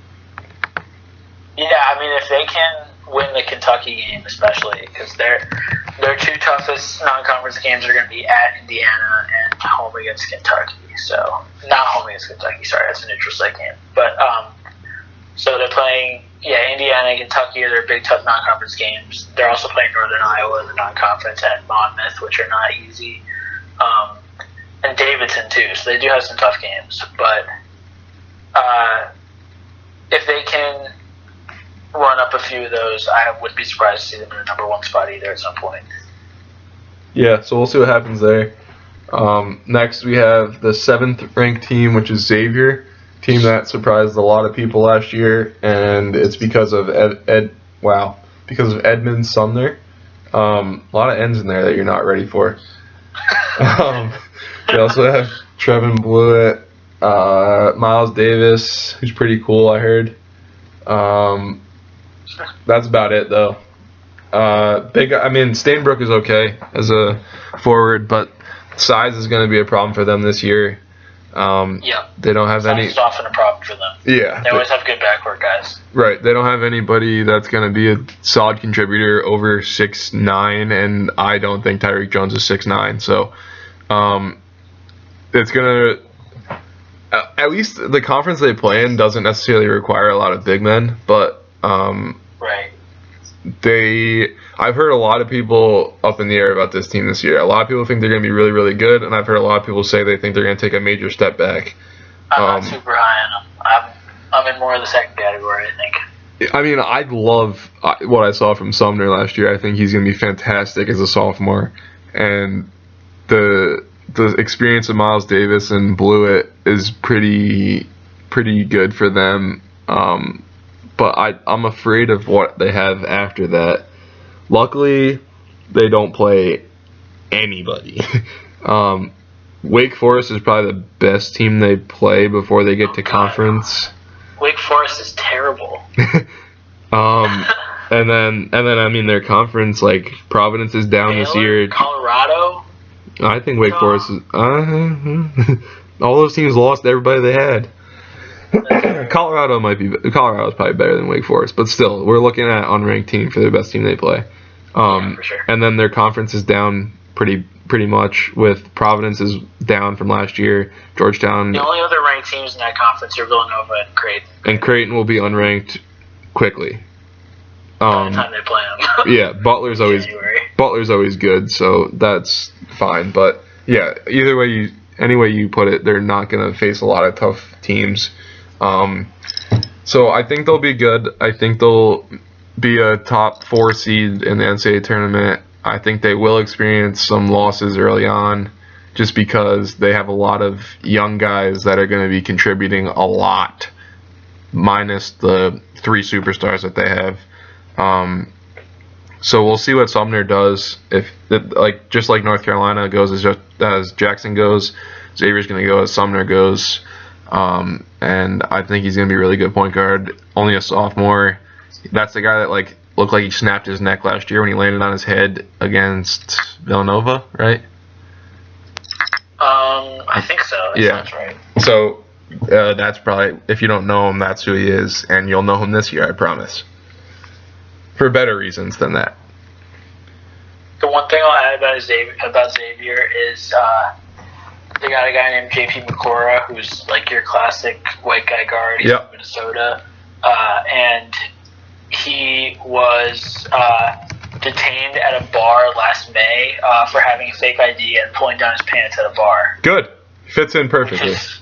Yeah, I mean, if they can win the Kentucky game, especially, because their two toughest non-conference games are going to be at Indiana and home against Kentucky. So, not home against Kentucky, sorry, that's a neutral site game. But, so they're playing, Indiana and Kentucky are their big, tough non-conference games. They're also playing Northern Iowa in the non-conference at Monmouth, which are not easy. And Davidson, too, so they do have some tough games. But if they can run up a few of those, I wouldn't be surprised to see them in the number one spot either at some point. Yeah, so we'll see what happens there. Next, we have the 7th-ranked team, which is Xavier, team that surprised a lot of people last year, and it's because of because of Edmund Sumner. A lot of ends in there that you're not ready for. They also have Trevin Blewett, Miles Davis, who's pretty cool, I heard. That's about it, though. Stainbrook is okay as a forward, but size is going to be a problem for them this year. They don't have any. Size is often a problem for them. Yeah. They always have good backcourt guys. Right. They don't have anybody that's going to be a solid contributor over 6'9", and I don't think Tyreek Jones is 6'9". So, it's going to. At least the conference they play in doesn't necessarily require a lot of big men, but. Right. I've heard a lot of people up in the air about this team this year. A lot of people think they're going to be really, really good, and I've heard a lot of people say they think they're going to take a major step back. I'm not super high on them. I'm in more of the second category, I think. I mean, I love what I saw from Sumner last year. I think he's going to be fantastic as a sophomore, and the experience of Miles Davis and Blewett is pretty good for them. But I'm afraid of what they have after that. Luckily, they don't play anybody. Wake Forest is probably the best team they play before they get to conference. Wake Forest is terrible. And then I mean their conference, like Providence is down Baylor, this year. Colorado. I think Wake Forest is. All those teams lost everybody they had. Colorado's probably better than Wake Forest, but still, we're looking at unranked team for the best team they play. For sure. And then their conference is down pretty much, with Providence is down from last year. Georgetown. The only other ranked teams in that conference are Villanova and Creighton. And Creighton will be unranked quickly. By the time they play them. Yeah, Butler's always good, so that's fine. But yeah, any way you put it, they're not gonna face a lot of tough teams. So I think they'll be good. I think they'll be a top 4 seed in the NCAA tournament. I think they will experience some losses early on, just because they have a lot of young guys that are going to be contributing a lot, minus the 3 superstars that they have. So we'll see what Sumner does. Just like North Carolina goes as Jackson goes, Xavier's going to go as Sumner goes. And I think he's going to be a really good point guard. Only a sophomore. That's the guy that looked like he snapped his neck last year when he landed on his head against Villanova, right? I think so. That's right. So that's probably, if you don't know him, that's who he is, and you'll know him this year, I promise. For better reasons than that. The one thing I'll add about Xavier is they got a guy named JP McCora, who's like your classic white guy guard. He's from Minnesota, and he was detained at a bar last May for having a fake ID and pulling down his pants at a bar. Good. Fits in perfectly. Which is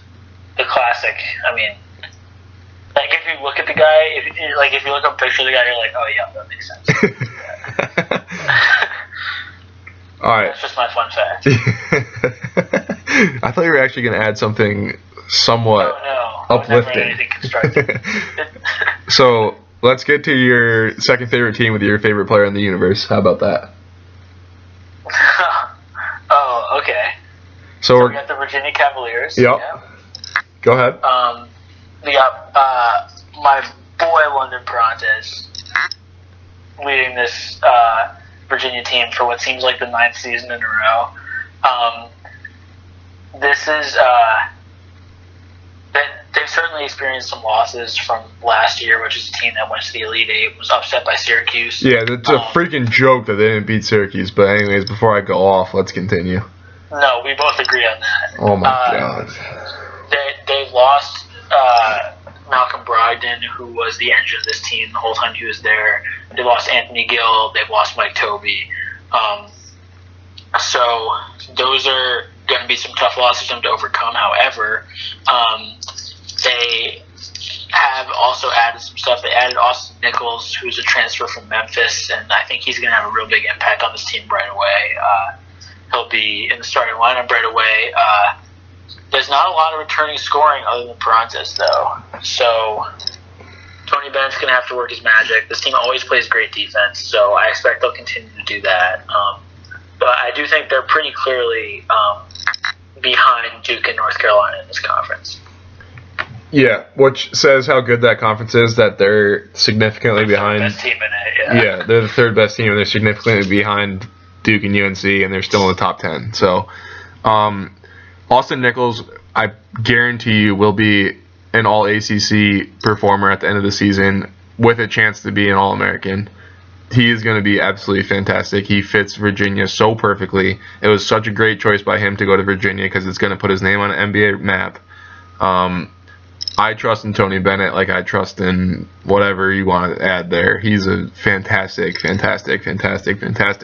the classic. I mean, like if you look at the guy, if you look up a picture of the guy, you're like, oh yeah, that makes sense. All right. That's just my fun fact. I thought you were actually going to add something somewhat uplifting. Anything constructive. So let's get to your second favorite team with your favorite player in the universe. How about that? Oh, okay. So we got the Virginia Cavaliers. Yep. Yeah. Go ahead. We got my boy London Prontes leading this Virginia team for what seems like the 9th season in a row. This is they've certainly experienced some losses from last year, which is a team that went to the Elite Eight, was upset by Syracuse. Yeah, it's a freaking joke that they didn't beat Syracuse. But anyways, before I go off, let's continue. No, we both agree on that. Oh my God. They've lost Malcolm Brogdon, who was the engine of this team the whole time he was there. They lost Anthony Gill. They've lost Mike Tobey. So those are going to be some tough losses for them to overcome. However, they have also added some stuff. They added Austin Nichols, who's a transfer from Memphis, and I think he's going to have a real big impact on this team right away. He'll be in the starting lineup right away. There's not a lot of returning scoring other than Prontes, though. So Tony Bennett's going to have to work his magic. This team always plays great defense, so I expect they'll continue to do that. But I do think they're pretty clearly behind Duke and North Carolina in this conference. Yeah, which says how good that conference is, that they're significantly behind. Best team in it, yeah, they're the 3rd best team, and they're significantly behind Duke and UNC, and they're still in the top 10. So Austin Nichols, I guarantee you, will be an all-ACC performer at the end of the season with a chance to be an All-American. He is going to be absolutely fantastic. He fits Virginia so perfectly. It was such a great choice by him to go to Virginia because it's going to put his name on an NBA map. I trust in Tony Bennett like I trust in whatever you want to add there. He's a fantastic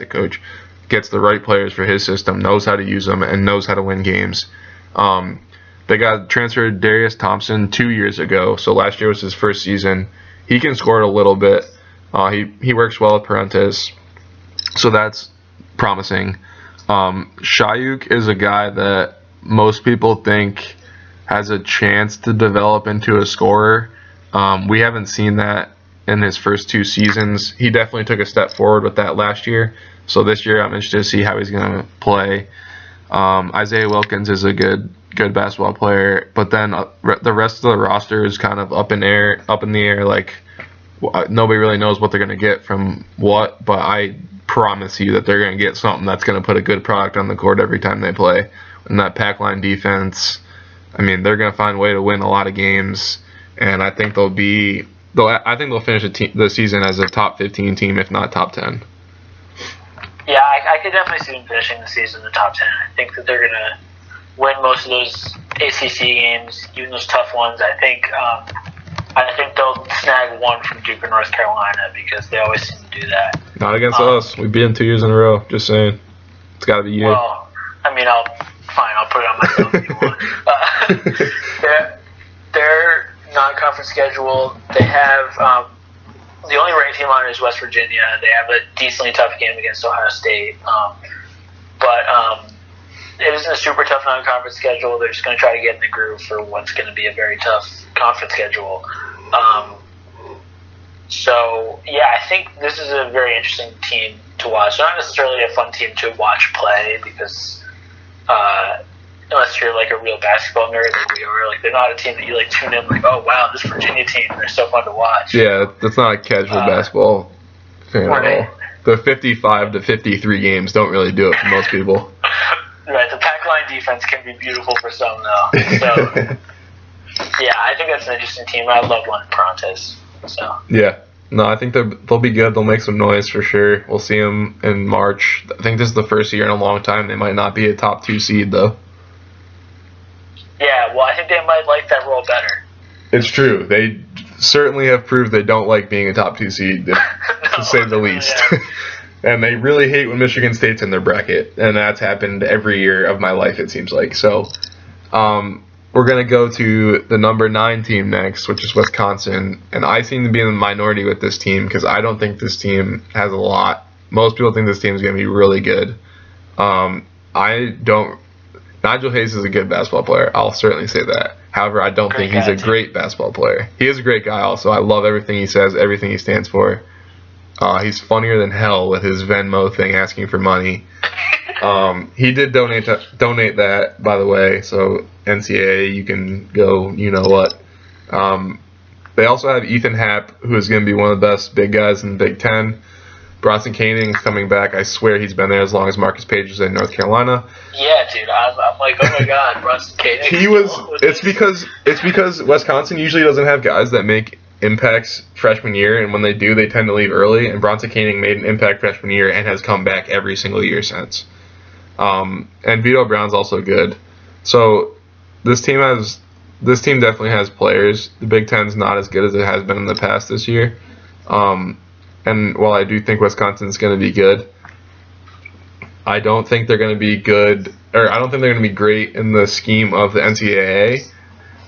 coach. Gets the right players for his system, knows how to use them, and knows how to win games. They got transferred Darius Thompson 2 years ago, so last year was his first season. He can score a little bit. He works well with Prontes, so that's promising. Shayuk is a guy that most people think has a chance to develop into a scorer. We haven't seen that in his first 2 seasons. He definitely took a step forward with that last year. So this year I'm interested to see how he's going to play. Isaiah Wilkins is a good basketball player, but then the rest of the roster is kind of up in the air. Like nobody really knows what they're going to get from what, but I promise you that they're going to get something that's going to put a good product on the court every time they play. And that pack line defense, I mean, they're going to find a way to win a lot of games, and I think they'll finish the season as a top 15 team, if not top 10. Yeah, I could definitely see them finishing the season in the top 10. I think that they're going to win most of those ACC games, even those tough ones. I think they'll snag one from Duke or North Carolina because they always seem to do that. Not against us. We beat them 2 years in a row. Just saying. It's got to be you. Well, I mean, I'll put it on myself if you want. Their non-conference schedule, they have the only ranked team on it is West Virginia. They have a decently tough game against Ohio State. But it isn't a super tough non-conference schedule. They're just going to try to get in the groove for what's going to be a very tough conference schedule. So, yeah, I think this is a very interesting team to watch. Not necessarily a fun team to watch play because unless you're like a real basketball nerd like we are, like they're not a team that you like tune in like, oh wow, this Virginia team, they're so fun to watch. Yeah, that's not a casual basketball fan at all. The 55 to 53 games don't really do it for most people. Right, the pack line defense can be beautiful for some though. So yeah, I think that's an interesting team. I love London Prontes. So yeah. No, I think they'll be good. They'll make some noise for sure. We'll see them in March. I think this is the first year in a long time they might not be a top 2 seed though. Yeah, well, I think they might like that role better. It's true. They certainly have proved they don't like being a top 2 seed, to say the least. Yeah. And they really hate when Michigan State's in their bracket, and that's happened every year of my life, it seems like. So we're going to go to the number 9 team next, which is Wisconsin. And I seem to be in the minority with this team because I don't think this team has a lot. Most people think this team is going to be really good. Nigel Hayes is a good basketball player. I'll certainly say that. However, I don't think he's a great basketball player. He is a great guy also. I love everything he says, everything he stands for. He's funnier than hell with his Venmo thing asking for money. He did donate that, by the way, so NCAA, you can go, you know what. They also have Ethan Happ, who is going to be one of the best big guys in the Big Ten. Bronson Koenig's coming back. I swear he's been there as long as Marcus Page is in North Carolina. Yeah, dude. I'm like, oh my God, Bronson Koenig. It's because Wisconsin usually doesn't have guys that make impacts freshman year, and when they do, they tend to leave early. And Bronson Koenig made an impact freshman year and has come back every single year since. And Vito Brown's also good. So this team definitely has players. The Big Ten's not as good as it has been in the past this year. And while I do think Wisconsin's going to be good, I don't think they're going to be good, or I don't think they're going to be great in the scheme of the NCAA.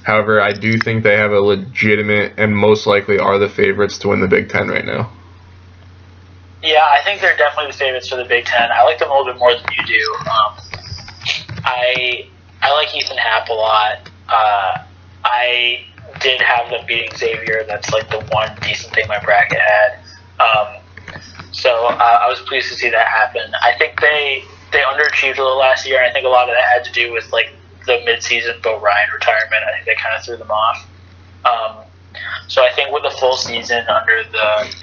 However, I do think they have a legitimate and most likely are the favorites to win the Big Ten right now. Yeah, I think they're definitely the favorites for the Big Ten. I like them a little bit more than you do. I like Ethan Happ a lot. I did have them beating Xavier. That's like the one decent thing my bracket had. So I was pleased to see that happen. I think they underachieved a little last year, and I think a lot of that had to do with like the mid-season Bo Ryan retirement. I think they kind of threw them off. So I think with a full season under the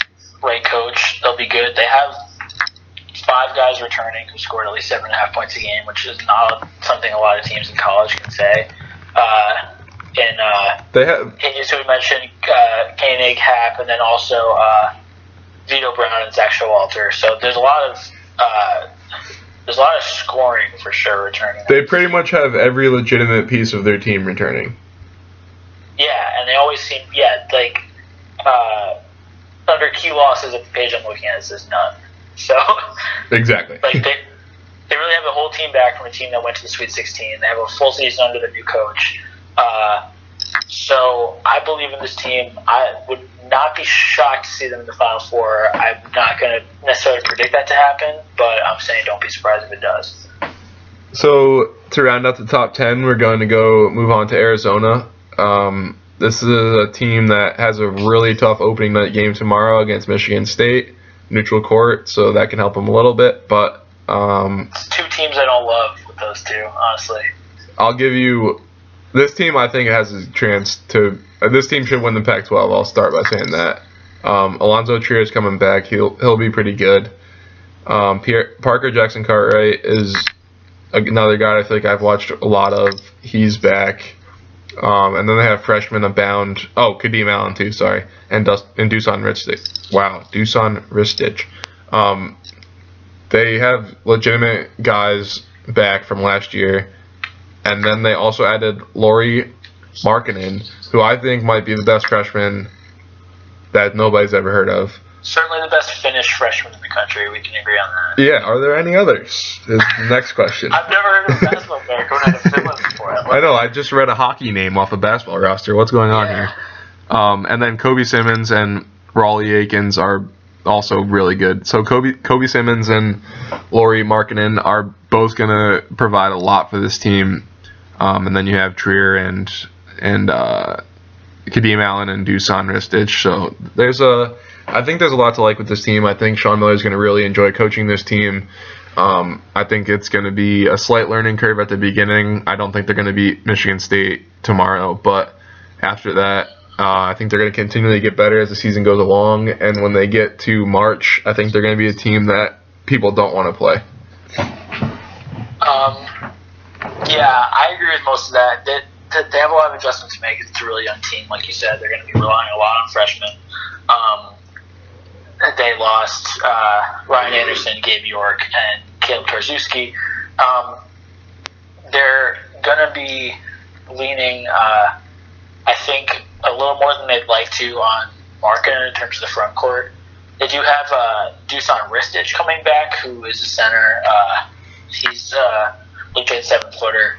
right coach, they'll be good. They have 5 guys returning who scored at least 7.5 points a game, which is not something a lot of teams in college can say. They have. So we mentioned Koenig, Happ, and then also Vito Brown and Zach Showalter. So there's a lot of scoring for sure returning. They pretty much have every legitimate piece of their team returning. Yeah, and they always seem like under key losses at the page I'm looking at it says none. So exactly. Like they really have the whole team back from a team that went to the Sweet 16. They have a full season under the new coach. So I believe in this team. I would not be shocked to see them in the Final Four. I'm not going to necessarily predict that to happen, but I'm saying don't be surprised if it does. So to round out the top 10, we're going to move on to Arizona. This is a team that has a really tough opening night game tomorrow against Michigan State, neutral court, so that can help them a little bit. But it's two teams I don't love with those two, honestly. I'll give you this team. I think has a chance to. This team should win the Pac-12. I'll start by saying that. Alonzo Trier is coming back. He'll be pretty good. Parker Jackson Cartwright is another guy I feel like I've watched a lot of. He's back. And then they have freshmen abound. Oh, Kadeem Allen too, sorry. And Dusan Ristich. Wow, Dusan Ristich. They have legitimate guys back from last year. And then they also added Lauri Markkanen, who I think might be the best freshman that nobody's ever heard of. Certainly the best Finnish freshman in the country. We can agree on that. Yeah, are there any others? Is the next question. I've never heard of a basketball player going out of Finland before. I know, I just read a hockey name off a basketball roster. What's going on here? And then Kobe Simmons and Raleigh Aikens are also really good. So Kobe Simmons and Lauri Markkanen are both going to provide a lot for this team. And then you have Trier and Kadeem Allen and Dusan Ristich. So I think there's a lot to like with this team. I think Sean Miller is going to really enjoy coaching this team. I think it's going to be a slight learning curve at the beginning. I don't think they're going to beat Michigan State tomorrow, but after that, I think they're going to continually get better as the season goes along. And when they get to March, I think they're going to be a team that people don't want to play. Yeah, I agree with most of that. They have a lot of adjustments to make. It's a really young team. Like you said, they're going to be relying a lot on freshmen. They lost Ryan Anderson, Gabe York, and Caleb Tarczewski. They're going to be leaning, I think, a little more than they'd like to on Markkanen in terms of the front court. They do have Dusan Ristich coming back, who is a center. He's a legit 7-footer,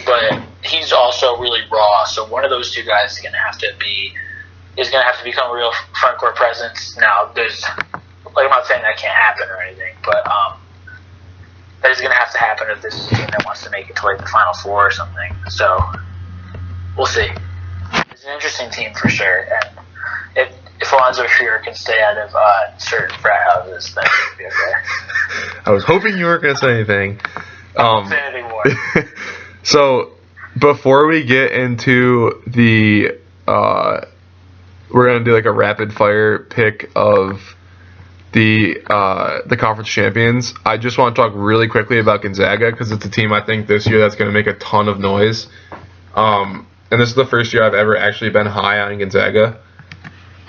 but he's also really raw. So one of those two guys is going to have to become a real front court presence. Now, I'm not saying that can't happen or anything, but that is going to have to happen if this is a team that wants to make it to like the Final Four or something. So we'll see. It's an interesting team for sure, and if Alonzo Trier can stay out of certain frat houses, then it would be okay. I was hoping you weren't going to say anything. I won't say anything more. So before we get into the we're going to do like a rapid fire pick of the conference champions. I just want to talk really quickly about Gonzaga because it's a team I think this year that's going to make a ton of noise. And this is the first year I've ever actually been high on Gonzaga.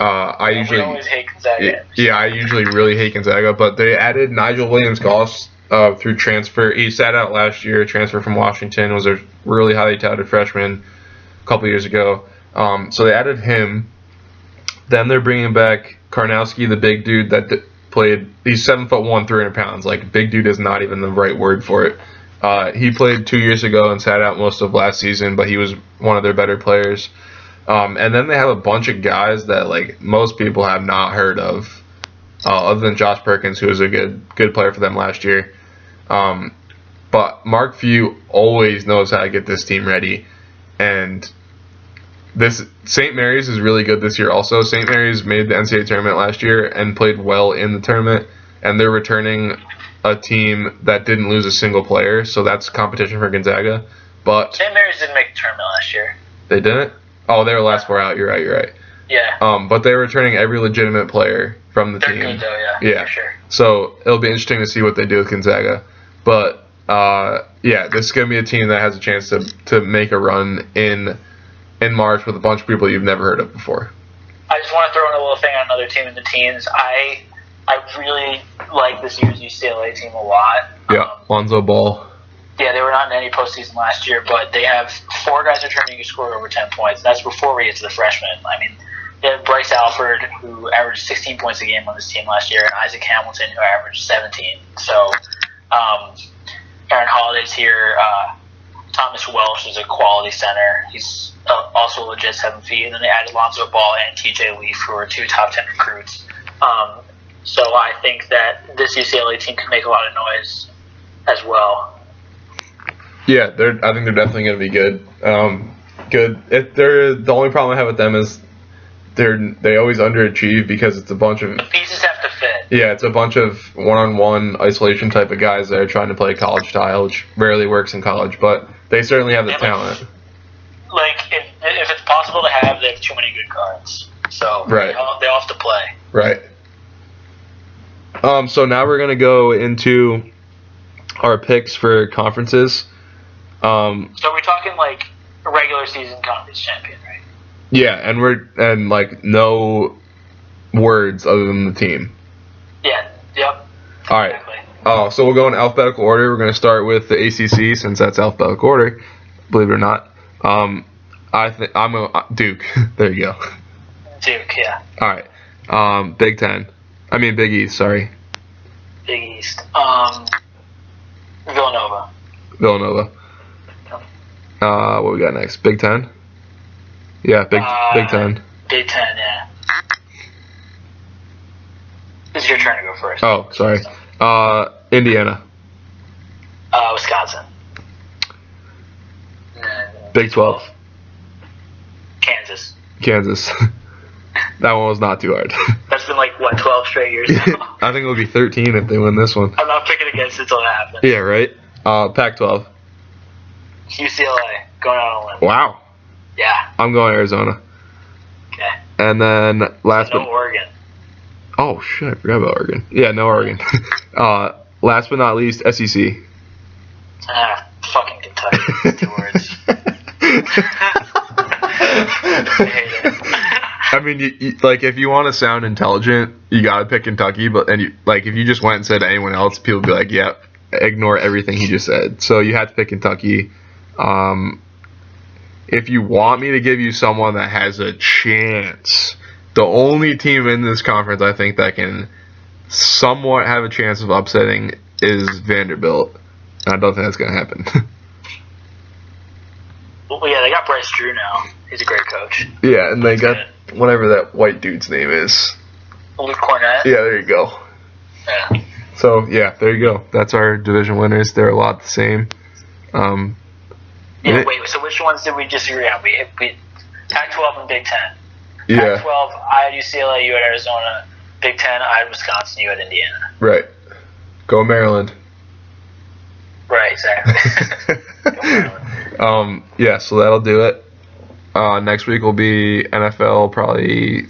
I usually always hate Gonzaga. Yeah, I usually really hate Gonzaga, but they added Nigel Williams-Goss through transfer. He sat out last year, transfer from Washington, was a really highly touted freshman a couple years ago. So they added him. Then they're bringing back Karnowski, the big dude that played. He's 7'1", 300 pounds. Like, big dude is not even the right word for it. He played 2 years ago and sat out most of last season, but he was one of their better players. And then they have a bunch of guys that like most people have not heard of, other than Josh Perkins, who was a good player for them last year. But Mark Few always knows how to get this team ready, and this St. Mary's is really good this year also. St. Mary's made the NCAA tournament last year and played well in the tournament, and they're returning a team that didn't lose a single player, so that's competition for Gonzaga. But St. Mary's didn't make the tournament last year. They didn't? Oh, they were last four out. You're right. Yeah. But they're returning every legitimate player from the They're team. good though, Yeah. for sure. So it'll be interesting to see what they do with Gonzaga. But this is going to be a team that has a chance to make a run in March with a bunch of people you've never heard of before. I just want to throw in a little thing on another team in the teens. I really like this year's UCLA team a lot. Yeah, Lonzo Ball. Yeah, they were not in any postseason last year, but they have 4 guys returning who scored over 10 points. That's before we get to the freshmen. I mean, they have Bryce Alford, who averaged 16 points a game on this team last year, and Isaac Hamilton, who averaged 17. So, Aaron Holiday's here. Thomas Welsh is a quality center. He's also a legit 7 feet. And then they added Lonzo Ball and TJ Leaf, who are 2 top 10 recruits. So I think that this UCLA team can make a lot of noise as well. Yeah, I think they're definitely going to be good. good. The only problem I have with them is they always underachieve because it's a bunch of the pieces have to fit. Yeah, it's a bunch of one-on-one isolation type of guys that are trying to play college style, which rarely works in college, but they certainly have the talent. Like, if it's possible to have, they have too many good cards. So right. they all have to play. Right. So now we're going to go into our picks for conferences. So we're talking like a regular season conference champion, right? Yeah, and like no words other than the team. Yeah. Yep. All right. Exactly. So we'll go in alphabetical order. We're going to start with the ACC since that's alphabetical order. Believe it or not. I'm a Duke. There you go. Duke, yeah. All right. Big Ten. I mean Big East. Sorry. Big East. Villanova. What we got next? Big Ten. Yeah, Big Ten. Big Ten, yeah. It's your turn to go first. Oh, sorry. Indiana. Wisconsin. Big 12. Kansas. That one was not too hard. That's been like, 12 straight years now? I think it'll be 13 if they win this one. I'm not picking against it until that happens. Yeah, right? Pac-12. UCLA. Going out on a limb. Wow. Yeah. I'm going Arizona. Okay. And then Oregon. Oh, shit. I forgot about Oregon. Yeah, no Oregon. Last but not least, SEC. Fucking Kentucky. 2 words. I hate it. I mean, like, if you want to sound intelligent, you gotta pick Kentucky. But if you just went and said anyone else, people would be like, "Yep, ignore everything he just said." So you have to pick Kentucky. If you want me to give you someone that has a chance, the only team in this conference I think that can somewhat have a chance of upsetting is Vanderbilt. And I don't think that's gonna happen. Well, yeah, they got Bryce Drew now. He's a great coach. Yeah, and they got whatever that white dude's name is. Luke Cornett. Yeah, there you go. Yeah. So, yeah, there you go. That's our division winners. They're a lot the same. So which ones did we disagree on? We Pac-12 and Big Ten. Yeah. Pac-12, I had UCLA, you had Arizona. Big Ten, I had Wisconsin, you had Indiana. Right. Go Maryland. Right, exactly. Go Maryland. Yeah, so that'll do it. Next week will be NFL, probably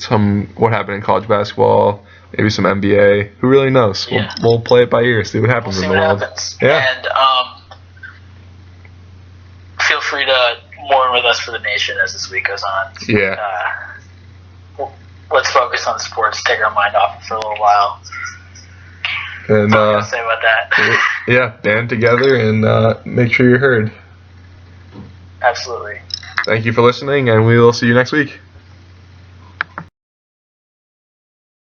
what happened in college basketball, maybe some NBA. Who really knows? Yeah. We'll play it by ear, see what happens in the world. Yeah. And feel free to mourn with us for the nation as this week goes on. Yeah. Let's focus on sports, take our mind off it for a little while. And what to say about that. Yeah, band together and make sure you're heard. Absolutely. Thank you for listening, and we will see you next week.